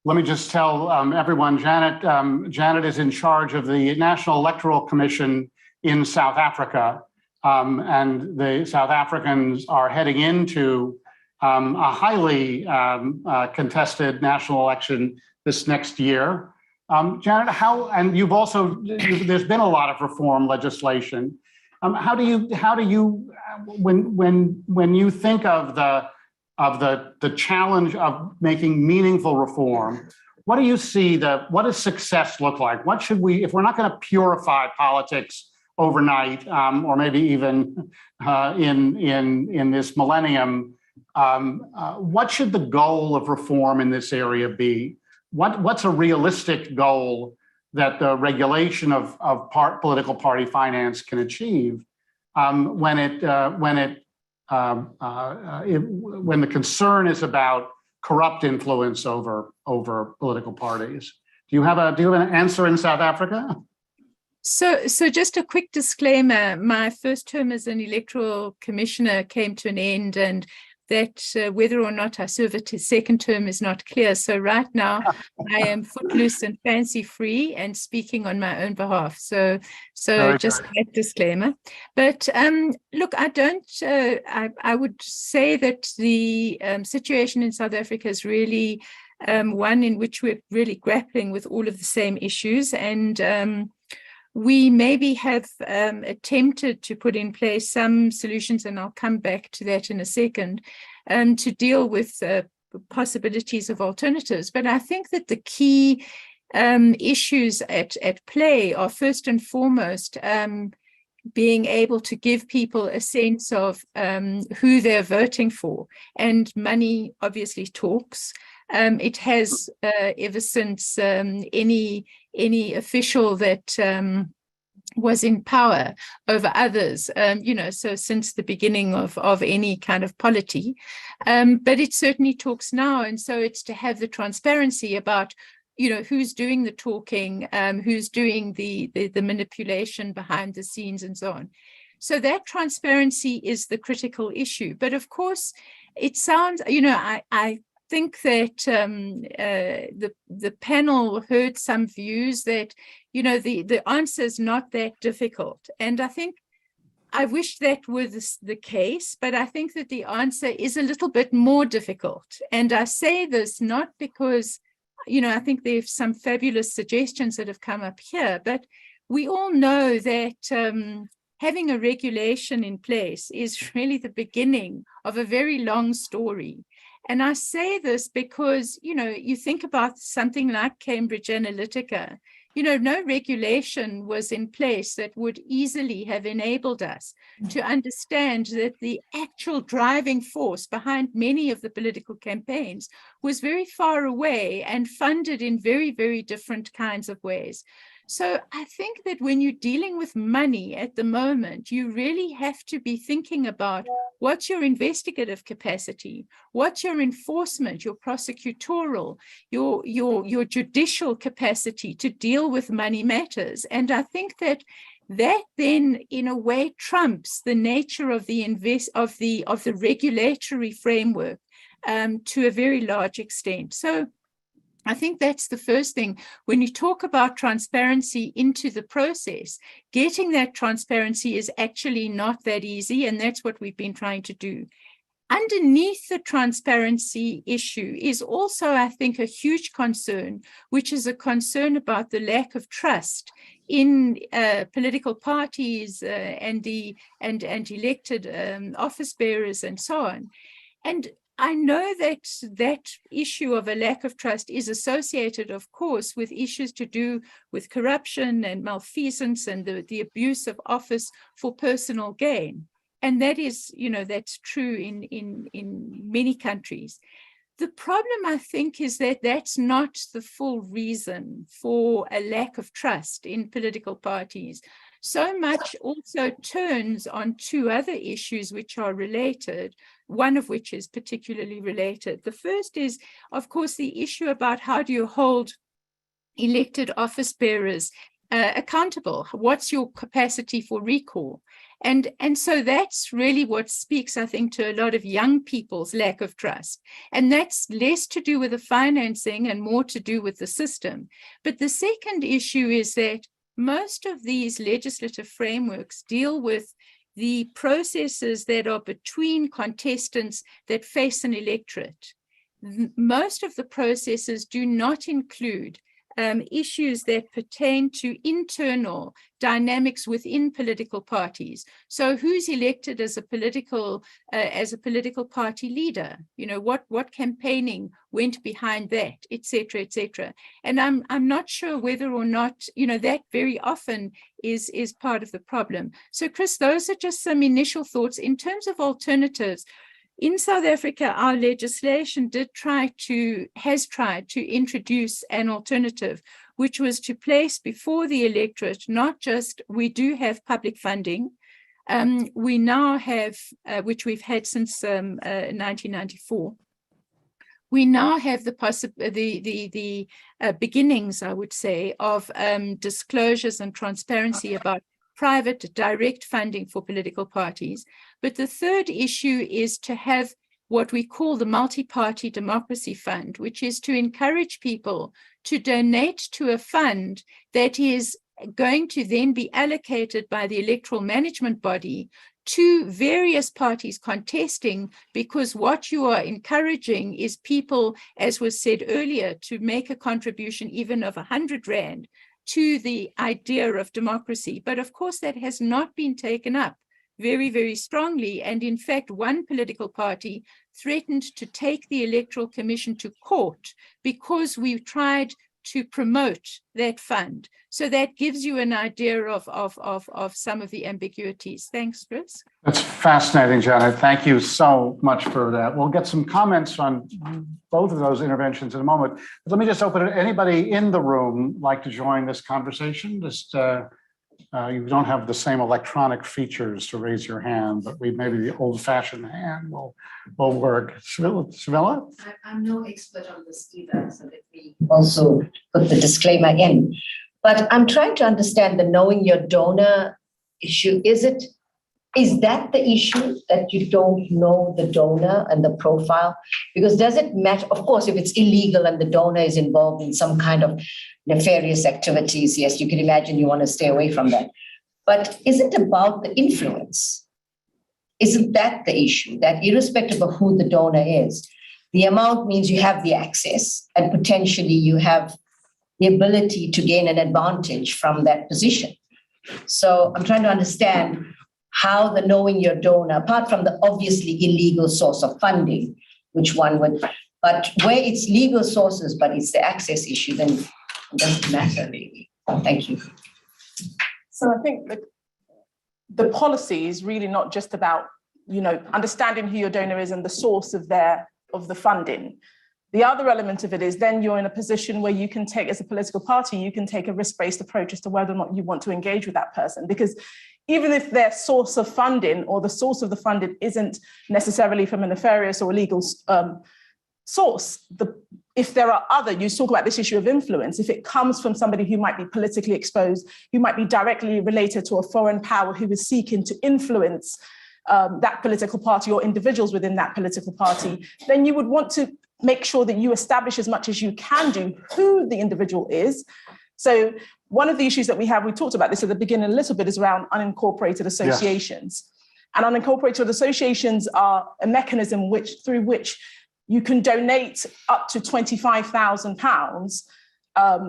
Let me just tell everyone, Janet is in charge of the National Electoral Commission in South Africa, and the South Africans are heading into a highly contested national election this next year. Janet, and there's been a lot of reform legislation. How do you, when you think of the challenge of making meaningful reform, what do you see what does success look like? What should we, if we're not going to purify politics overnight, or maybe even in this millennium, what should the goal of reform in this area be? What's a realistic goal that the regulation of political party finance can achieve when the concern is about corrupt influence over political parties? Do you have an answer in South Africa? So just a quick disclaimer: my first term as an electoral commissioner came to an end, and that whether or not I serve a second term is not clear. So right now I am footloose and fancy free and speaking on my own behalf. So just that disclaimer. But look, I would say that the situation in South Africa is really one in which we're really grappling with all of the same issues. And we maybe have attempted to put in place some solutions, and I'll come back to that in a second, to deal with possibilities of alternatives. But I think that the key issues at play are first and foremost being able to give people a sense of who they're voting for. And money obviously talks. It has ever since any official that was in power over others, so since the beginning of any kind of polity. But it certainly talks now. And so it's to have the transparency about, who's doing the talking, who's doing the manipulation behind the scenes and so on. So that transparency is the critical issue. But of course, it sounds, I think that the panel heard some views that, the answer is not that difficult. And I think I wish that was the case, but I think that the answer is a little bit more difficult. And I say this not because, I think there's some fabulous suggestions that have come up here, but we all know that having a regulation in place is really the beginning of a very long story. And I say this because, you think about something like Cambridge Analytica, no regulation was in place that would easily have enabled us to understand that the actual driving force behind many of the political campaigns was very far away and funded in very, very different kinds of ways. So I think that when you're dealing with money at the moment, you really have to be thinking about what's your investigative capacity, what's your enforcement, your prosecutorial, your judicial capacity to deal with money matters. And I think that then in a way trumps the nature of the regulatory framework to a very large extent. So I think that's the first thing. When you talk about transparency into the process, getting that transparency is actually not that easy, and that's what we've been trying to do. Underneath the transparency issue is also, I think, a huge concern, which is a concern about the lack of trust in political parties and elected office bearers and so on. And I know that that issue of a lack of trust is associated, of course, with issues to do with corruption and malfeasance and the abuse of office for personal gain. And that is, that's true in many countries. The problem, I think, is that that's not the full reason for a lack of trust in political parties. So much also turns on two other issues which are related, one of which is particularly related. The first is, of course, the issue about how do you hold elected office bearers accountable? What's your capacity for recall? And so that's really what speaks, I think, to a lot of young people's lack of trust. And that's less to do with the financing and more to do with the system. But the second issue is that most of these legislative frameworks deal with the processes that are between contestants that face an electorate. Most of the processes do not include issues that pertain to internal dynamics within political parties. So who's elected as a political party leader? What campaigning went behind that, et cetera, et cetera. And I'm not sure whether or not, that very often is part of the problem. So Chris, those are just some initial thoughts. In terms of alternatives, in South Africa, our legislation has tried to introduce an alternative, which was to place before the electorate, not just, we do have public funding, we now have, which we've had since 1994, we now have the beginnings, I would say, of disclosures and transparency about private direct funding for political parties. But the third issue is to have what we call the multi-party democracy fund, which is to encourage people to donate to a fund that is going to then be allocated by the electoral management body to various parties contesting, because what you are encouraging is people, as was said earlier, to make a contribution even of 100 Rand to the idea of democracy. But of course, that has not been taken up very, very strongly. And in fact, one political party threatened to take the Electoral Commission to court because we tried to promote that fund. So that gives you an idea of some of the ambiguities. Thanks, Chris. That's fascinating, Janet. Thank you so much for that. We'll get some comments on both of those interventions in a moment. But let me just open it. Anybody in the room like to join this conversation? Just you don't have the same electronic features to raise your hand, but maybe the old-fashioned hand will work. Shavella? I'm no expert on this either, so let me also put the disclaimer in. But I'm trying to understand the knowing your donor issue. Is that the issue, that you don't know the donor and the profile? Because does it matter? Of course, if it's illegal and the donor is involved in some kind of nefarious activities, yes, you can imagine you want to stay away from that. But is it about the influence? Isn't that the issue? That irrespective of who the donor is, the amount means you have the access and potentially you have the ability to gain an advantage from that position. So I'm trying to understand how the knowing your donor, apart from the obviously illegal source of funding, which one would, but where it's legal sources, but it's the access issue, then it doesn't matter really. Thank you. So I think the policy is really not just about, understanding who your donor is and the source of the funding. The other element of it is then you're in a position where you can take, as a political party, you can take a risk-based approach as to whether or not you want to engage with that person. Because even if their source of funding or the source of the funding isn't necessarily from a nefarious or illegal source, if there are other, you talk about this issue of influence, if it comes from somebody who might be politically exposed, who might be directly related to a foreign power who is seeking to influence that political party or individuals within that political party, then you would want to make sure that you establish as much as you can do who the individual is. So one of the issues that we talked about this at the beginning a little bit, is around unincorporated associations. And unincorporated associations are a mechanism through which you can donate up to £25,000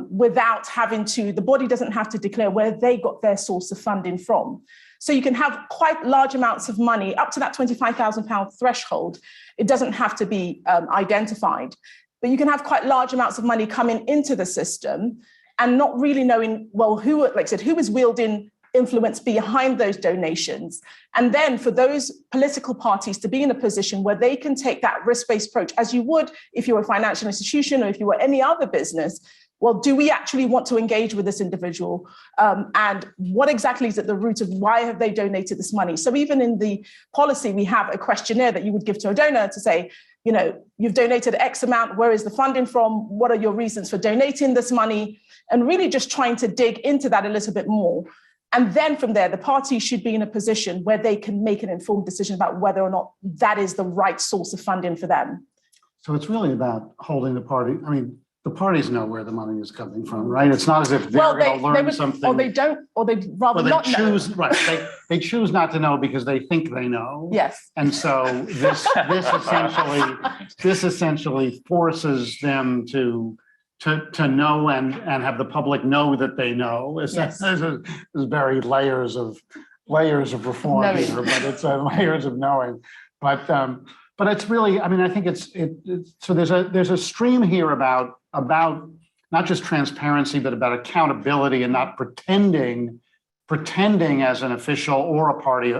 without having to, the body doesn't have to declare where they got their source of funding from. So you can have quite large amounts of money up to that £25,000 threshold. It doesn't have to be identified, but you can have quite large amounts of money coming into the system and not really knowing, well, who, like I said, who is wielding influence behind those donations. And then for those political parties to be in a position where they can take that risk-based approach, as you would if you were a financial institution or if you were any other business. Well, do we actually want to engage with this individual? And what exactly is at the root of why have they donated this money? So even in the policy, we have a questionnaire that you would give to a donor to say, you know, you've donated X amount, where is the funding from? What are your reasons for donating this money? And really just trying to dig into that a little bit more. And then from there, the party should be in a position where they can make an informed decision about whether or not that is the right source of funding for them. So it's really about holding the party. I mean, the parties know where the money is coming from, right? It's not as if they're going to learn something. Or they don't, or they'd rather not know. Right, they choose not to know because they think they know. Yes. And so this essentially forces them to know and have the public know that they know. Yes. There's very layers of reform Knowing. here, but it's layers of knowing. But it's really, I mean, I think it's so there's a stream here about not just transparency, but about accountability and not pretending as an official or a party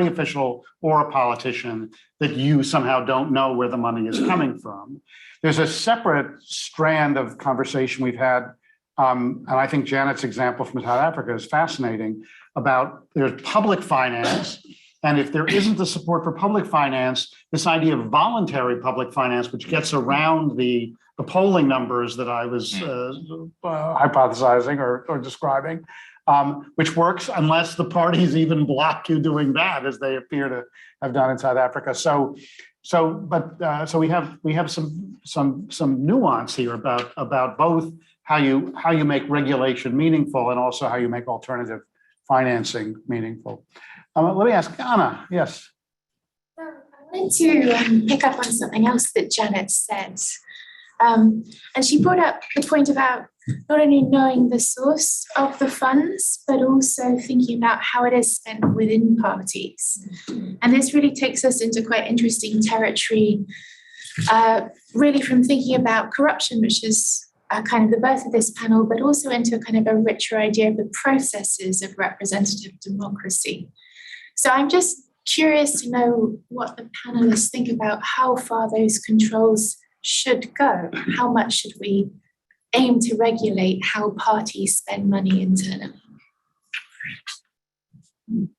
official or a politician that you somehow don't know where the money is coming from. There's a separate strand of conversation we've had, and I think Janet's example from South Africa is fascinating, about there's public finance, and if there isn't the support for public finance, this idea of voluntary public finance, which gets around the polling numbers that I was hypothesizing or describing, which works unless the parties even block you doing that, as they appear to have done in South Africa. So we have some nuance here about both how you make regulation meaningful and also how you make alternative financing meaningful. Let me ask Anna. Yes. I wanted to pick up on something else that Janet said. And she brought up the point about not only knowing the source of the funds, but also thinking about how it is spent within parties. And this really takes us into quite interesting territory, really from thinking about corruption, which is kind of the birth of this panel, but also into kind of a richer idea of the processes of representative democracy. So I'm just curious to know what the panelists think about how far those controls should go. How much should we aim to regulate how parties spend money internally?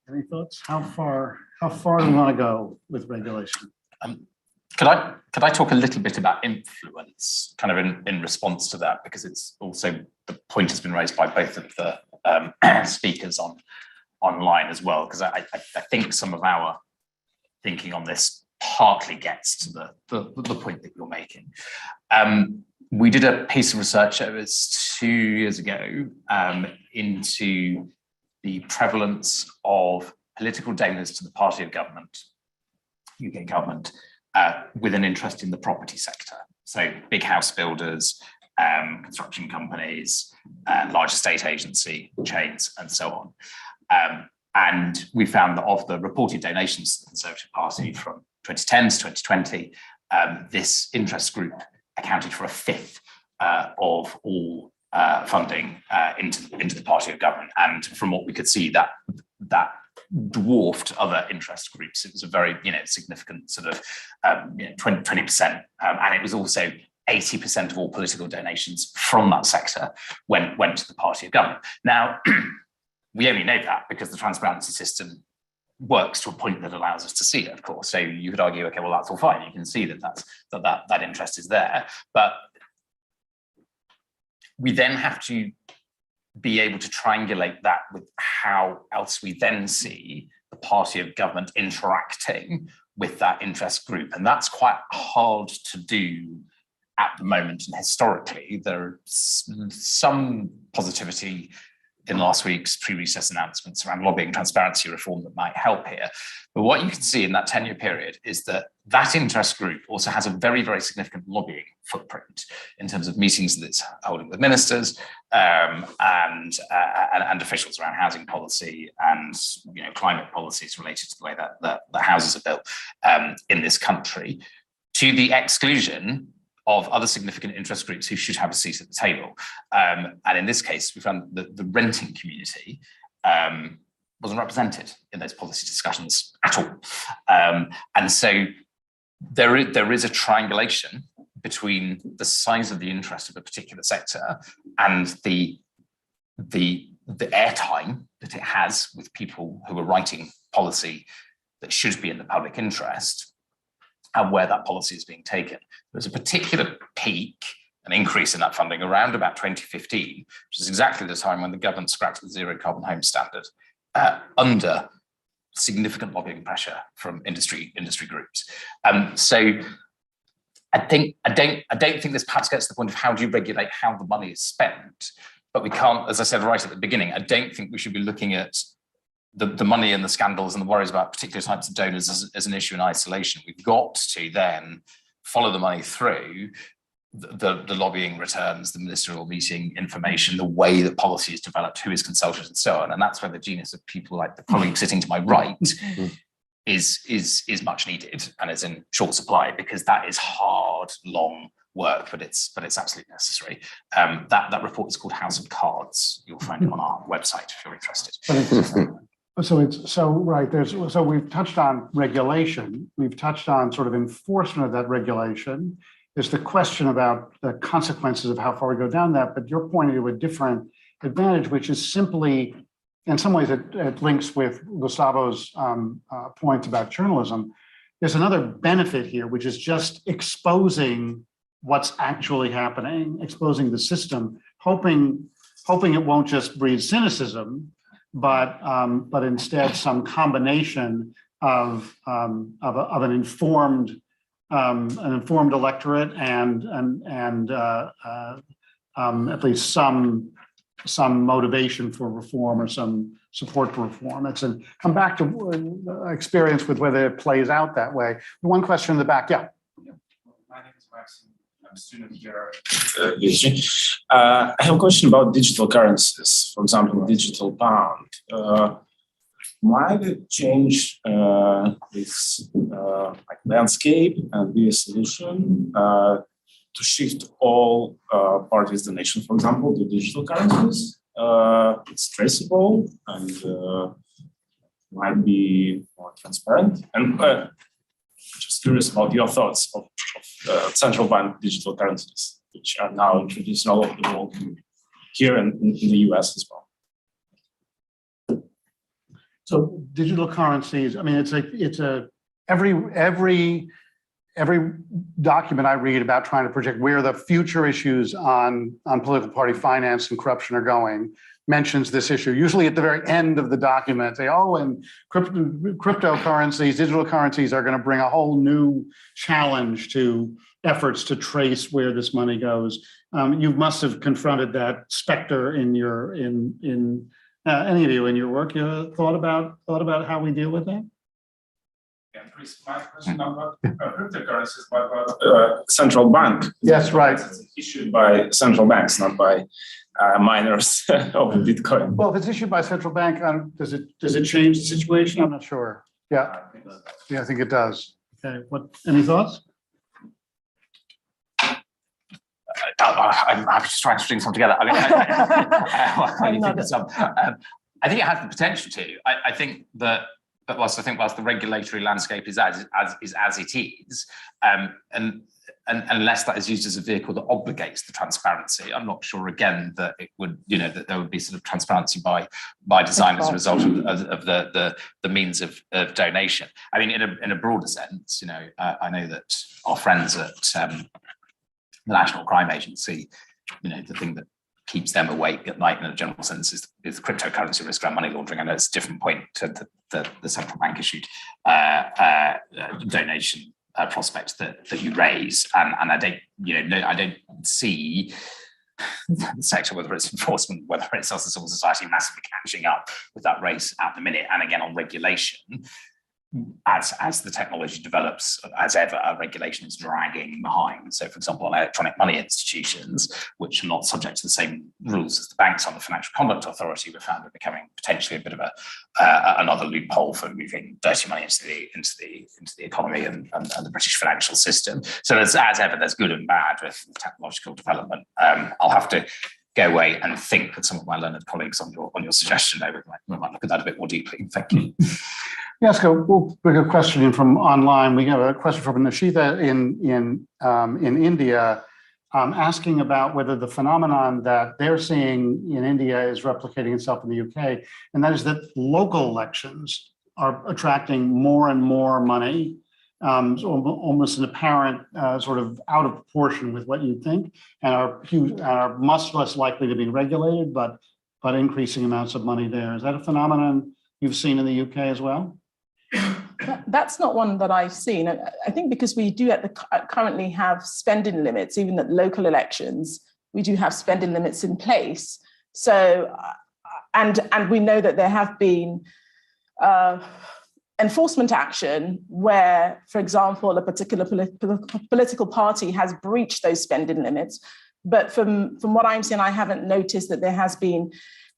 Any thoughts? How far do we want to go with regulation? Could I talk a little bit about influence, kind of in response to that, because it's also, the point has been raised by both of the speakers online as well, because I think some of our thinking on this partly gets to the point that you're making. We did a piece of research, it was 2 years ago, into the prevalence of political donors to the party of government, UK government, with an interest in the property sector. So big house builders, construction companies, large estate agency chains, and so on. And we found that of the reported donations to the Conservative Party from 2010 to 2020, this interest group accounted for a fifth of all funding into the party of government. And from what we could see, that dwarfed other interest groups. It was a very significant sort of 20%, and it was also 80% of all political donations from that sector went to the party of government. Now, we only know that because the transparency system works to a point that allows us to see it, of course. So you could argue, okay, well, that's all fine. You can see that interest is there, but we then have to be able to triangulate that with how else we then see the party of government interacting with that interest group. And that's quite hard to do at the moment, and historically, there's some positivity in last week's pre-recess announcements around lobbying transparency reform that might help here. But what you can see in that 10-year period is that that interest group also has a very, very significant lobbying footprint in terms of meetings that it's holding with ministers and officials around housing policy and climate policies related to the way that the houses are built in this country, to the exclusion of other significant interest groups who should have a seat at the table. And in this case, we found that the renting community wasn't represented in those policy discussions at all. And so there is a triangulation between the size of the interest of a particular sector and the airtime that it has with people who are writing policy that should be in the public interest, and where that policy is being taken. There's a particular peak, an increase in that funding around about 2015, which is exactly the time when the government scrapped the zero carbon home standard under significant lobbying pressure from industry groups. So I don't think this perhaps gets to the point of how do you regulate how the money is spent, but we can't, as I said right at the beginning, I don't think we should be looking at the money and the scandals and the worries about particular types of donors as an issue in isolation. We've got to then follow the money through the lobbying returns, the ministerial meeting information, the way that policy is developed, who is consulted, and so on. And that's where the genius of people like the colleague sitting to my right is much needed and is in short supply, because that is hard, long work, but it's absolutely necessary. That report is called House of Cards. You'll find it on our website if you're interested. So we've touched on regulation. We've touched on sort of enforcement of that regulation. There's the question about the consequences of how far we go down that, but you're pointing to a different advantage, which is simply, in some ways, it links with Gustavo's point about journalism. There's another benefit here, which is just exposing what's actually happening, exposing the system, hoping it won't just breed cynicism, but instead some combination of an informed electorate and at least some motivation for reform or some support for reform. Come back to experience with whether it plays out that way. One question in the back, yeah. My name is Maxim. I'm a student here at USG. I have a question about digital currencies, for example, digital pound. Might it change this landscape and be a solution to shift all parties' donation, for example, to digital currencies? It's traceable and might be more transparent. And just curious about your thoughts of central bank digital currencies, which are now introduced all over the world, here and in the US as well. So digital currencies, I mean, every document I read about trying to project where the future issues on political party finance and corruption are going mentions this issue. Usually at the very end of the document, say, oh, and cryptocurrencies, digital currencies are going to bring a whole new challenge to efforts to trace where this money goes. You must have confronted that specter in any of you in your work. You thought about how we deal with that? Yeah, Chris, my question about cryptocurrencies, but central bank. Yes, right. It's issued by central banks, not by miners of Bitcoin. Well, if it's issued by central bank, does it change the situation? I'm not sure. Yeah, I think it does. Okay, any thoughts? I'm just trying to string some together. I mean, I think it has the potential to. I think that, but whilst the regulatory landscape is as it is, and unless that is used as a vehicle that obligates the transparency, I'm not sure again that it would, that there would be sort of transparency by design as a result of the means of donation. I mean, in a broader sense, I know that our friends at the National Crime Agency, the thing that keeps them awake at night in a general sense is cryptocurrency risk around money laundering. I know it's a different point to the central bank issued donation prospect that you raise, and I don't see the sector, whether it's enforcement, whether it's us as civil society, massively catching up with that race at the minute. And again, on regulation, as the technology develops, as ever, regulation is dragging behind. So, for example, on electronic money institutions, which are not subject to the same rules as the banks on the Financial Conduct Authority, we found it becoming potentially a bit of another loophole for moving dirty money into the economy and the British financial system. So, as ever, there's good and bad with technological development. I'll have to go away and think with some of my learned colleagues on your suggestion. We might look at that a bit more deeply. Thank you. Yes, we'll bring a question in from online. We have a question from Nishita in India, asking about whether the phenomenon that they're seeing in India is replicating itself in the UK, and that is that local elections are attracting more and more money, so almost an apparent sort of out of proportion with what you'd think, and are much less likely to be regulated, but increasing amounts of money there. Is that a phenomenon you've seen in the UK as well? That's not one that I've seen. I think because we do currently have spending limits, even at local elections, we do have spending limits in place. So, and we know that there have been enforcement action where, for example, a particular political party has breached those spending limits. But from what I'm seeing, I haven't noticed that there has been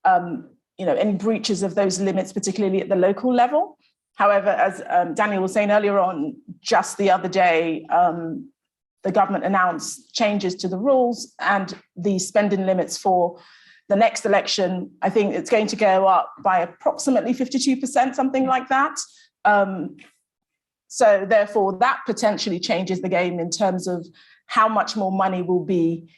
any breaches of those limits, particularly at the local level. However, as Daniel was saying earlier on, just the other day, the government announced changes to the rules, and the spending limits for the next election, I think it's going to go up by approximately 52%, something like that. So therefore, that potentially changes the game in terms of how much more money will be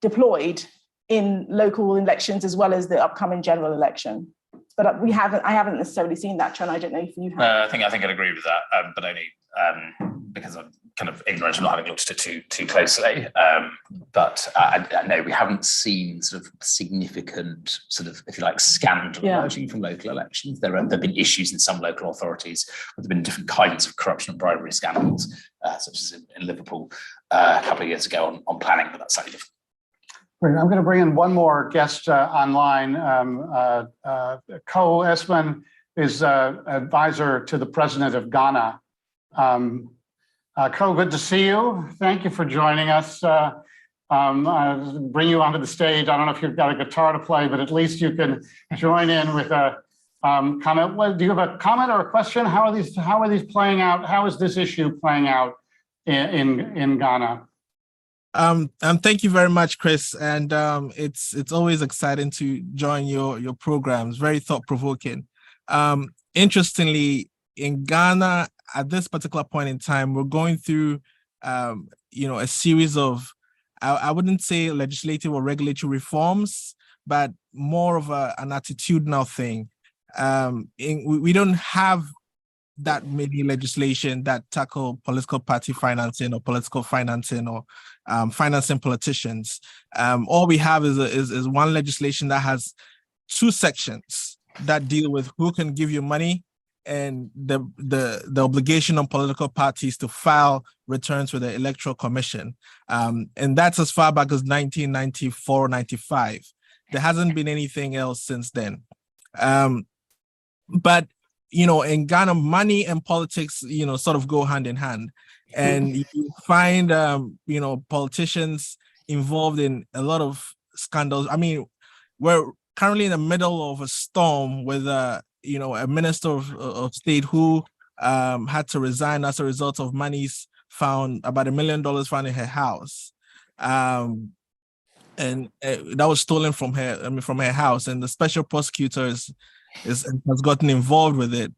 deployed in local elections as well as the upcoming general election. But I haven't necessarily seen that trend. I don't know if you have. I think I'd agree with that, but only because I'm kind of ignorant of not having looked at it too closely. But I know we haven't seen sort of significant sort of, if you like, scandal emerging from local elections. There have been issues in some local authorities, but there have been different kinds of corruption and bribery scandals, such as in Liverpool a couple of years ago on planning, but that's slightly different. Great. I'm going to bring in one more guest online. Ko Esman is advisor to the president of Ghana. Ko, good to see you. Thank you for joining us. I'll bring you onto the stage. I don't know if you've got a guitar to play, but at least you can join in with a comment. Well, do you have a comment or a question? How are these playing out? How is this issue playing out in Ghana? Thank you very much, Chris. And it's always exciting to join your programs. Very thought-provoking. Interestingly, in Ghana, at this particular point in time, we're going through a series of, I wouldn't say legislative or regulatory reforms, but more of an attitudinal thing. We don't have that many legislation that tackle political party financing or political financing or financing politicians. All we have is one legislation that has two sections that deal with who can give you money and the obligation on political parties to file returns with the Electoral Commission. And that's as far back as 1994, 95. There hasn't been anything else since then. But in Ghana, money and politics, sort of go hand in hand. And you find, politicians involved in a lot of scandals. I mean, we're currently in the middle of a storm with, a minister of state who had to resign as a result of monies found, about $1 million found in her house. And that was stolen from her house. And the special prosecutor has gotten involved with it,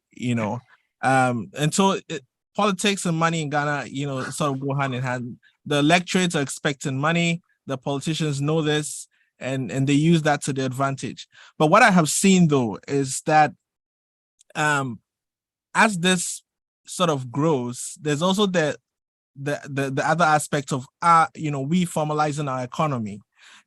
and so politics and money in Ghana, sort of go hand in hand. The electorates are expecting money. The politicians know this, and they use that to their advantage. But what I have seen, though, is that as this sort of grows, there's also the other aspect of we formalizing our economy.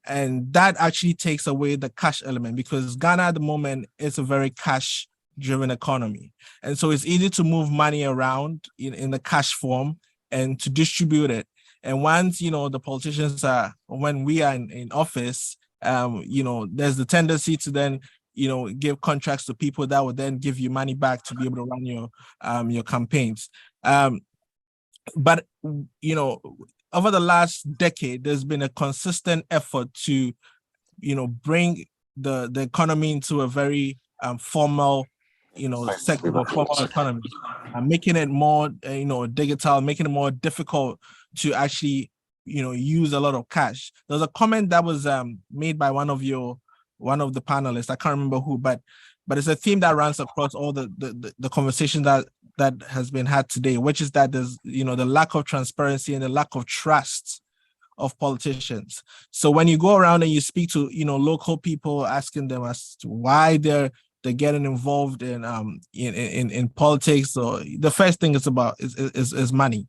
And that actually takes away the cash element, because Ghana at the moment is a very cash driven economy. And so it's easy to move money around in the cash form and to distribute it. And once, the politicians when we are in office, there's the tendency to then, give contracts to people that would then give you money back to be able to run your campaigns. But over the last decade, there's been a consistent effort to, bring the economy into a very formal, sector of formal economy, making it more, digital, making it more difficult to actually, use a lot of cash. There's a comment that was made by one of the panelists. I can't remember who, but it's a theme that runs across all the conversation that has been had today, which is that there's, the lack of transparency and the lack of trust of politicians. So when you go around and you speak to, local people, asking them as to why they're getting involved in politics, or the first thing is money.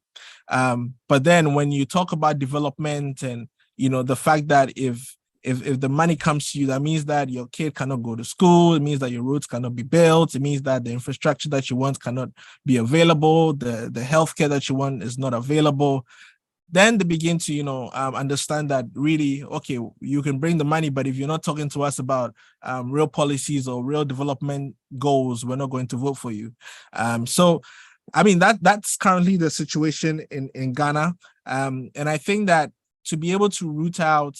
But then when you talk about development and, the fact that if the money comes to you, that means that your kid cannot go to school. It means that your roads cannot be built. It means that the infrastructure that you want cannot be available. The healthcare that you want is not available. Then they begin to, understand that really, okay, you can bring the money, but if you're not talking to us about real policies or real development goals, we're not going to vote for you. So, I mean, that's currently the situation in Ghana. And I think that to be able to root out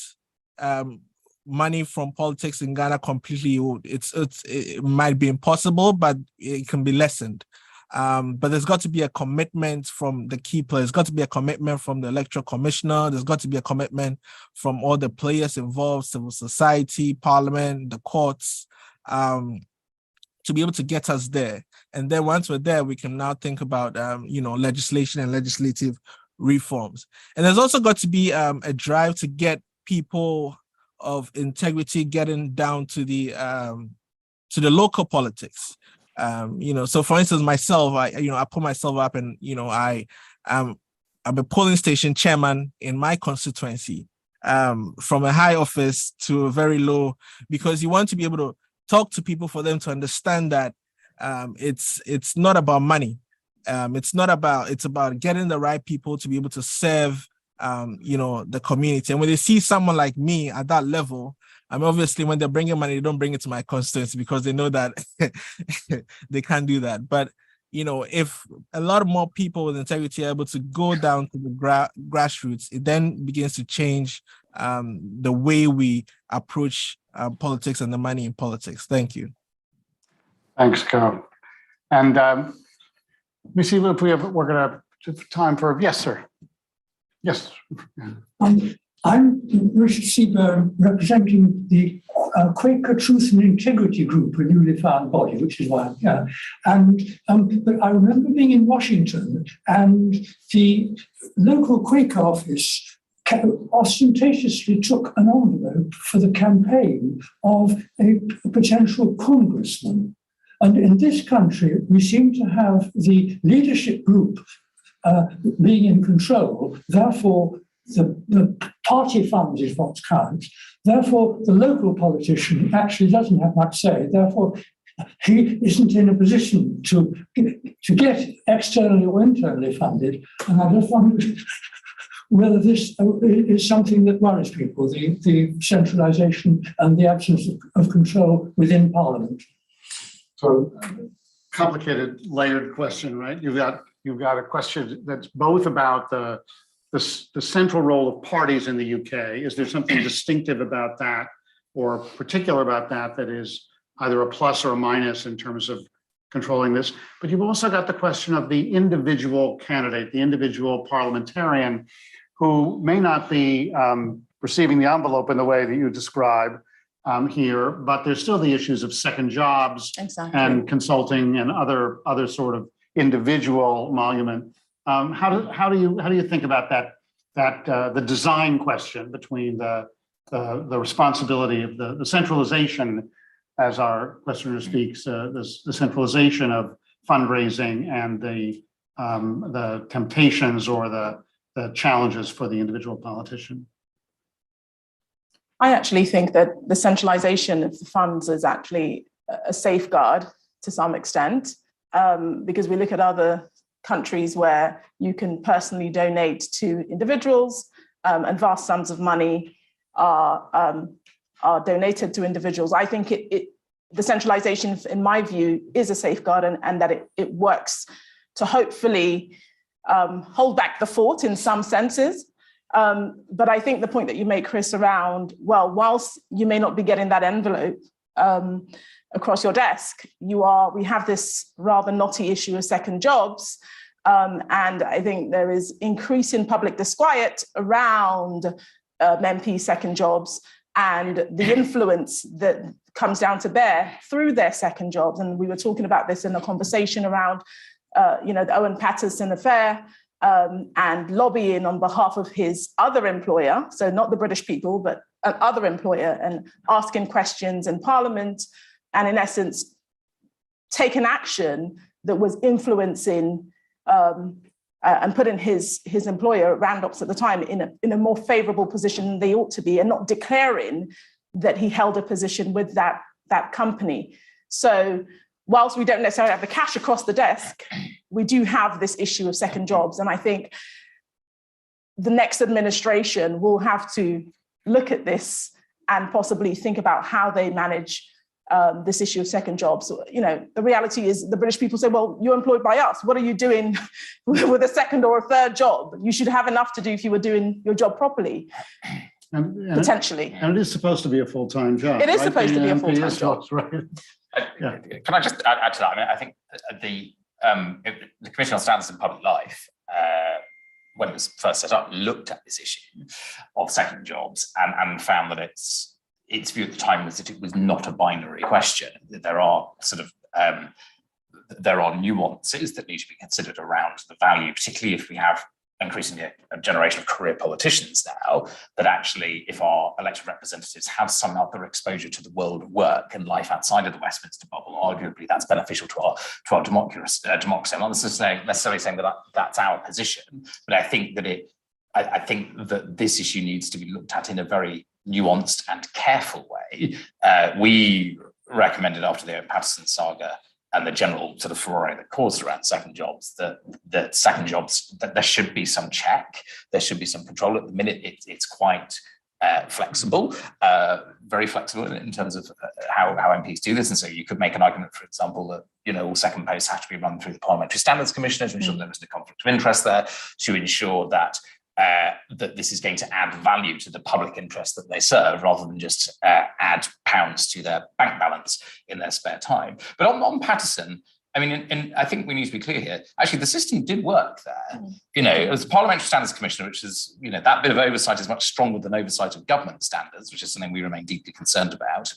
money from politics in Ghana completely, it might be impossible, but it can be lessened. But there's got to be a commitment from the key players. There's got to be a commitment from the electoral commissioner. There's got to be a commitment from all the players involved, civil society, parliament, the courts, to be able to get us there. And then once we're there, we can now think about, legislation and legislative reforms. And there's also got to be a drive to get people of integrity getting down to the local politics. So for instance, myself, I put myself up and, I'm a polling station chairman in my constituency, from a high office to a very low, because you want to be able to talk to people for them to understand that it's not about money. It's about getting the right people to be able to serve, the community. And when they see someone like me at that level, I mean, obviously, when they're bringing money, they don't bring it to my constituency because they know that they can't do that. But, if a lot more people with integrity are able to go down to the grassroots, it then begins to change the way we approach politics and the money in politics. Thank you. Thanks, Go. And let me see if we're going to have time for, yes, sir. Yes. I'm Richard Seaburn, representing the Quaker Truth and Integrity Group, a newly found body, which is why I'm here. But I remember being in Washington, and the local Quaker office ostentatiously took an envelope for the campaign of a potential congressman. And in this country, we seem to have the leadership group being in control. Therefore, the party funds is what counts. Therefore, the local politician actually doesn't have much say. Therefore, he isn't in a position to get externally or internally funded. And I just wondered whether this is something that worries people, the centralization and the absence of control within Parliament. So, complicated, layered question, right? You've got a question that's both about the central role of parties in the UK. Is there something distinctive about that or particular about that is either a plus or a minus in terms of controlling this? But you've also got the question of the individual candidate, the individual parliamentarian who may not be receiving the envelope in the way that you describe here, but there's still the issues of second jobs and consulting and other sort of individual emolument. How do you think about that the design question between the responsibility of the centralization, as our questioner speaks, the centralization of fundraising and the temptations or the challenges for the individual politician? I actually think that the centralization of the funds is actually a safeguard to some extent, because we look at other countries where you can personally donate to individuals, and vast sums of money are donated to individuals. I think the centralization, in my view, is a safeguard, and that it works to hopefully hold back the fort in some senses. But I think the point that you make, Chris, around, well, whilst you may not be getting that envelope across your desk, we have this rather knotty issue of second jobs. And I think there is increasing public disquiet around MP second jobs and the influence that comes down to bear through their second jobs. And we were talking about this in a conversation around, the Owen Paterson affair, and lobbying on behalf of his other employer, so not the British people, but an other employer, and asking questions in Parliament, and in essence, taking action that was influencing and putting his employer, Randox at the time, in a more favourable position than they ought to be, and not declaring that he held a position with that company. So whilst we don't necessarily have the cash across the desk, we do have this issue of second jobs. And I think the next administration will have to look at this and possibly think about how they manage this issue of second jobs. The reality is the British people say, well, you're employed by us. What are you doing with a second or a third job? You should have enough to do if you were doing your job properly. And potentially. And it is supposed to be a full-time job. It is right? supposed to be a full-time job. Right. Yeah. Can I just add to that? I mean, I think the Commission on Standards in Public Life, when it was first set up, looked at this issue of second jobs and found that its view at the time was that it was not a binary question. That there are there are nuances that need to be considered around the value, particularly if we have increasingly a generation of career politicians now, that actually, if our elected representatives have some other exposure to the world of work and life outside of the Westminster bubble, arguably that's beneficial to our democracy. I'm not necessarily saying that that's our position, but I think that this issue needs to be looked at in a very nuanced and careful way. We recommended after the Owen Paterson saga and the general sort of furore that caused around second jobs, that second jobs, that there should be some check, there should be some control. At the minute, it's quite flexible, very flexible in terms of how MPs do this. And so you could make an argument, for example, that all second posts have to be run through the Parliamentary Standards Commissioner to ensure there is no conflict of interest there, to ensure that that this is going to add value to the public interest that they serve, rather than just add pounds to their bank balance in their spare time. But on Paterson, I mean, and I think we need to be clear here, actually the system did work there. As Parliamentary Standards Commissioner, which is, that bit of oversight is much stronger than oversight of government standards, which is something we remain deeply concerned about.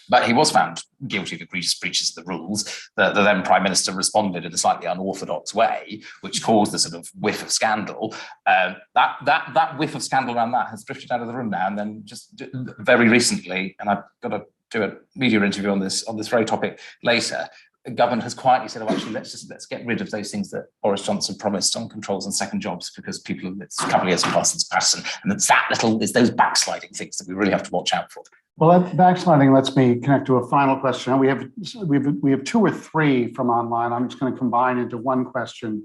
But he was found guilty of egregious breaches of the rules. The then Prime Minister responded in a slightly unorthodox way, which caused the sort of whiff of scandal. That whiff of scandal around that has drifted out of the room now. And then just very recently, and I've got to do a media interview on this very topic later, the government has quietly said, actually, let's get rid of those things that Boris Johnson promised on controls and second jobs, because it's a couple of years past since Paterson, and it's those backsliding things that we really have to watch out for. Well, that backsliding lets me connect to a final question. We have two or three from online. I'm just going to combine into one question.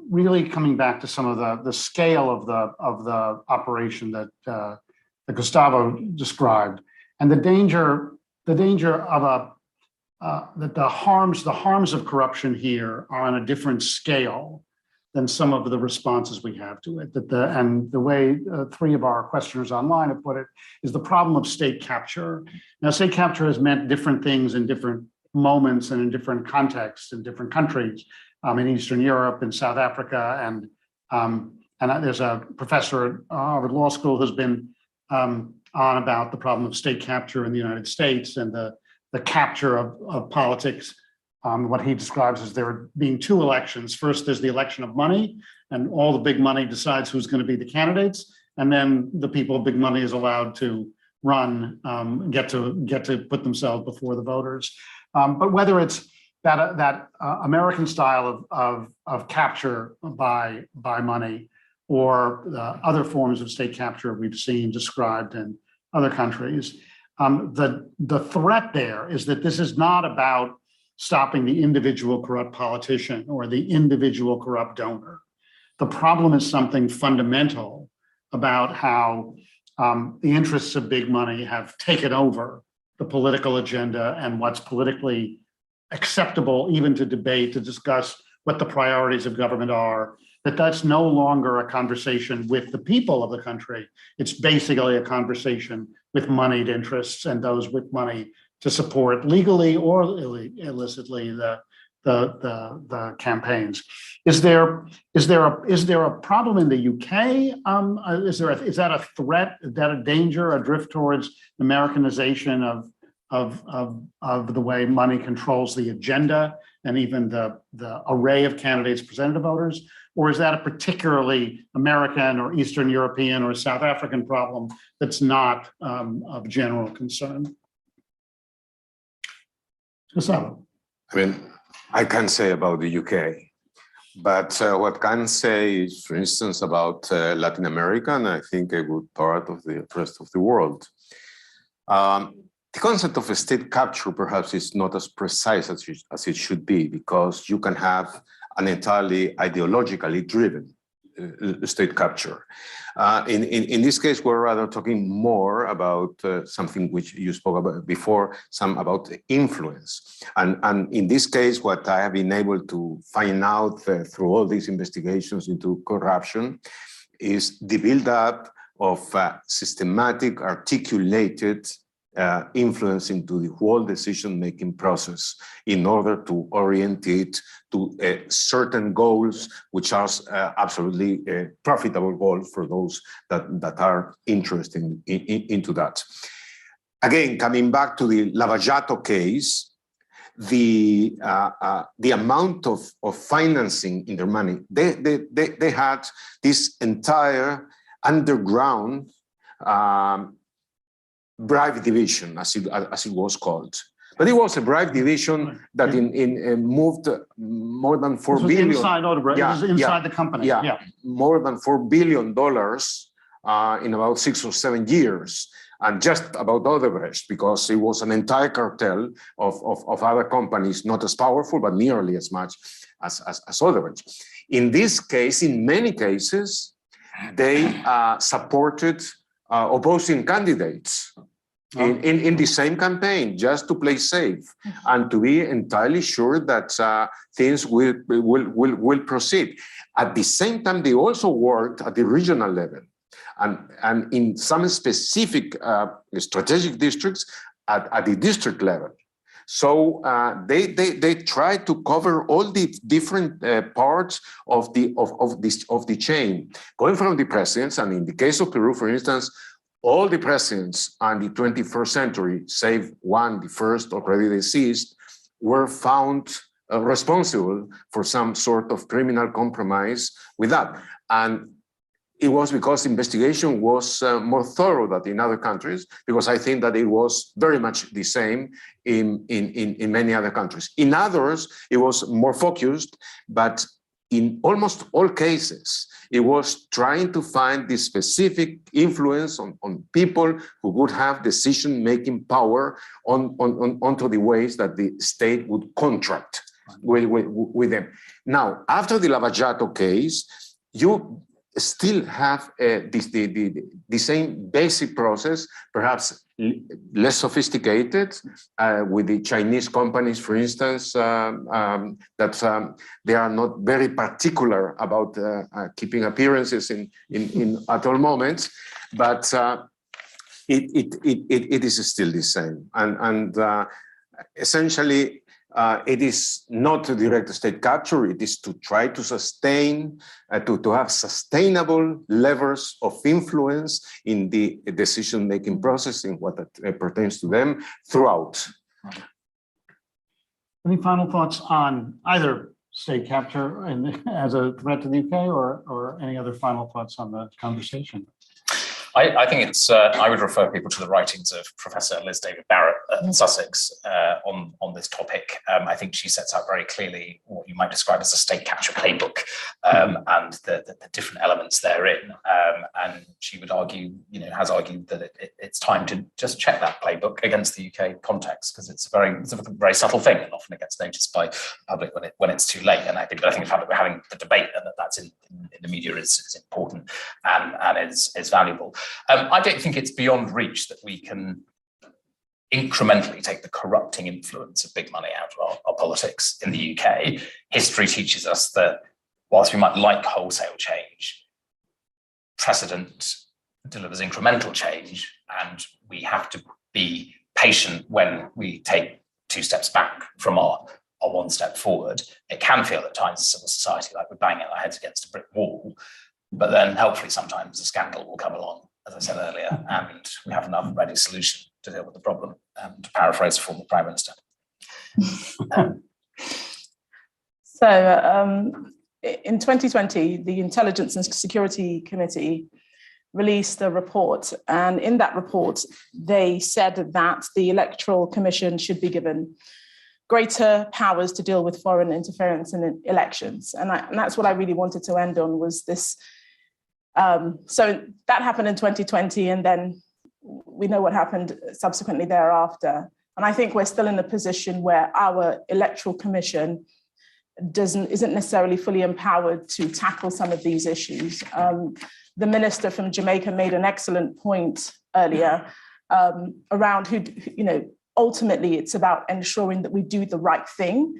Really coming back to some of the scale of the operation that Gustavo described, and the danger of that the harms of corruption here are on a different scale than some of the responses we have to it. And the way three of our questioners online have put it is the problem of state capture. Now, state capture has meant different things in different moments and in different contexts in different countries, in Eastern Europe and South Africa. And there's a professor at Harvard Law School who's been on about the problem of state capture in the United States and the capture of politics. What he describes as there being two elections. First, there's the election of money, and all the big money decides who's going to be the candidates, and then the people of big money is allowed to run, get to put themselves before the voters. But whether it's that American style of capture by money, or other forms of state capture we've seen described in other countries, the threat there is that this is not about stopping the individual corrupt politician or the individual corrupt donor. The problem is something fundamental about how the interests of big money have taken over the political agenda and what's politically acceptable even to debate, to discuss what the priorities of government are, that's no longer a conversation with the people of the country. It's basically a conversation with moneyed interests and those with money to support legally or illicitly the campaigns. Is there a problem in the UK? Is that a threat? Is that a danger? A drift towards Americanization of the way money controls the agenda and even the array of candidates presented to voters? Or is that a particularly American or Eastern European or South African problem that's not of general concern? Gustavo. I mean, I can't say about the UK, but what I can say is, for instance, about Latin America, and I think a good part of the rest of the world. The concept of a state capture perhaps is not as precise as it should be, because you can have an entirely ideologically driven state capture. In this case, we're rather talking more about something which you spoke about before, about influence. And in this case, what I have been able to find out through all these investigations into corruption is the build-up of systematic, articulated influence into the whole decision-making process in order to orient it to certain goals, which are absolutely profitable goals for those that are interested into that. Again, coming back to the Lavajato case, the amount of financing in their money, they had this entire underground bribe division, as it was called. But it was a bribe division that moved more than $4 billion. Inside Odebrecht, this is inside the company. Yeah, more than $4 billion in about 6 or 7 years. And just about Odebrecht, because it was an entire cartel of other companies, not as powerful, but nearly as much as Odebrecht. In this case, in many cases, they supported opposing candidates in the same campaign, just to play safe and to be entirely sure that things will proceed. At the same time, they also worked at the regional level and in some specific strategic districts at the district level. So they try to cover all the different parts of the chain, going from the presidents, and in the case of Peru, for instance, all the presidents in the 21st century, save one, the first already deceased, were found responsible for some sort of criminal compromise with that. And it was because investigation was more thorough than in other countries, because I think that it was very much the same in many other countries. In others, it was more focused, but in almost all cases, it was trying to find the specific influence on people who would have decision-making power onto the ways that the state would contract with them. Now, after the Lavajato case, you still have the same basic process, perhaps less sophisticated, with the Chinese companies, for instance, that they are not very particular about keeping appearances at all moments, but it is still the same. And essentially, it is not a direct state capture. It is to try to sustain, to have sustainable levels of influence in the decision-making process in what pertains to them throughout. Any final thoughts on either state capture as a threat to the UK, or any other final thoughts on the conversation? I think it's, I would refer people to the writings of Professor Liz David Barrett, Sussex on this topic. I think she sets out very clearly what you might describe as a state capture playbook and the different elements therein. And she would argue, has argued that it's time to just check that playbook against the UK context, because it's a very subtle thing, and often it gets noticed by the public when it's too late. And I think the fact that we're having the debate and that's in the media is important and is valuable. I don't think it's beyond reach that we can incrementally take the corrupting influence of big money out of our politics in the UK. History teaches us that whilst we might like wholesale change, precedent delivers incremental change, and we have to be patient when we take 2 steps back from our 1 step forward. It can feel at times in civil society like we're banging our heads against a brick wall, but then hopefully sometimes a scandal will come along, as I said earlier, and we have another ready solution to deal with the problem, to paraphrase a former Prime Minister. In 2020, the Intelligence and Security Committee released a report, and in that report, they said that the Electoral Commission should be given greater powers to deal with foreign interference in elections. And that's what I really wanted to end on, was this. So that happened in 2020, and then we know what happened subsequently thereafter. And I think we're still in a position where our Electoral Commission isn't necessarily fully empowered to tackle some of these issues. The minister from Jamaica made an excellent point earlier around ultimately it's about ensuring that we do the right thing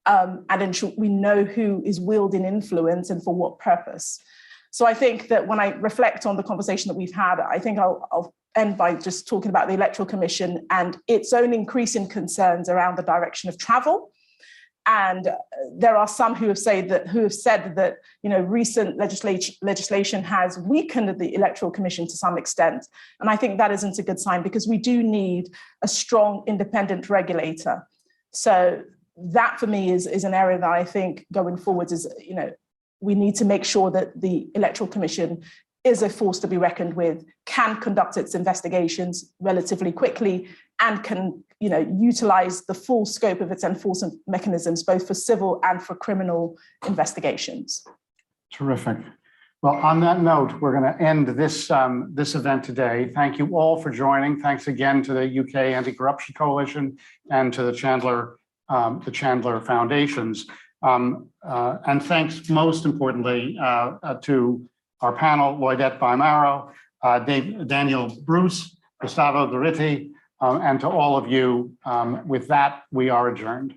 and ensure we know who is wielding influence and for what purpose. So I think that when I reflect on the conversation that we've had, I think I'll end by just talking about the Electoral Commission and its own increasing concerns around the direction of travel. And there are some who have said that recent legislation has weakened the Electoral Commission to some extent. And I think that isn't a good sign, because we do need a strong independent regulator. So that for me is an area that I think going forwards is, we need to make sure that the Electoral Commission is a force to be reckoned with, can conduct its investigations relatively quickly, and can utilize the full scope of its enforcement mechanisms, both for civil and for criminal investigations. Terrific. Well, on that note, we're going to end this event today. Thank you all for joining. Thanks again to the UK Anti-Corruption Coalition and to the Chandler Foundations. And thanks most importantly to our panel, Lloydette Bai-Marrow, Daniel Bruce, Gustavo Gorriti, and to all of you. With that, we are adjourned.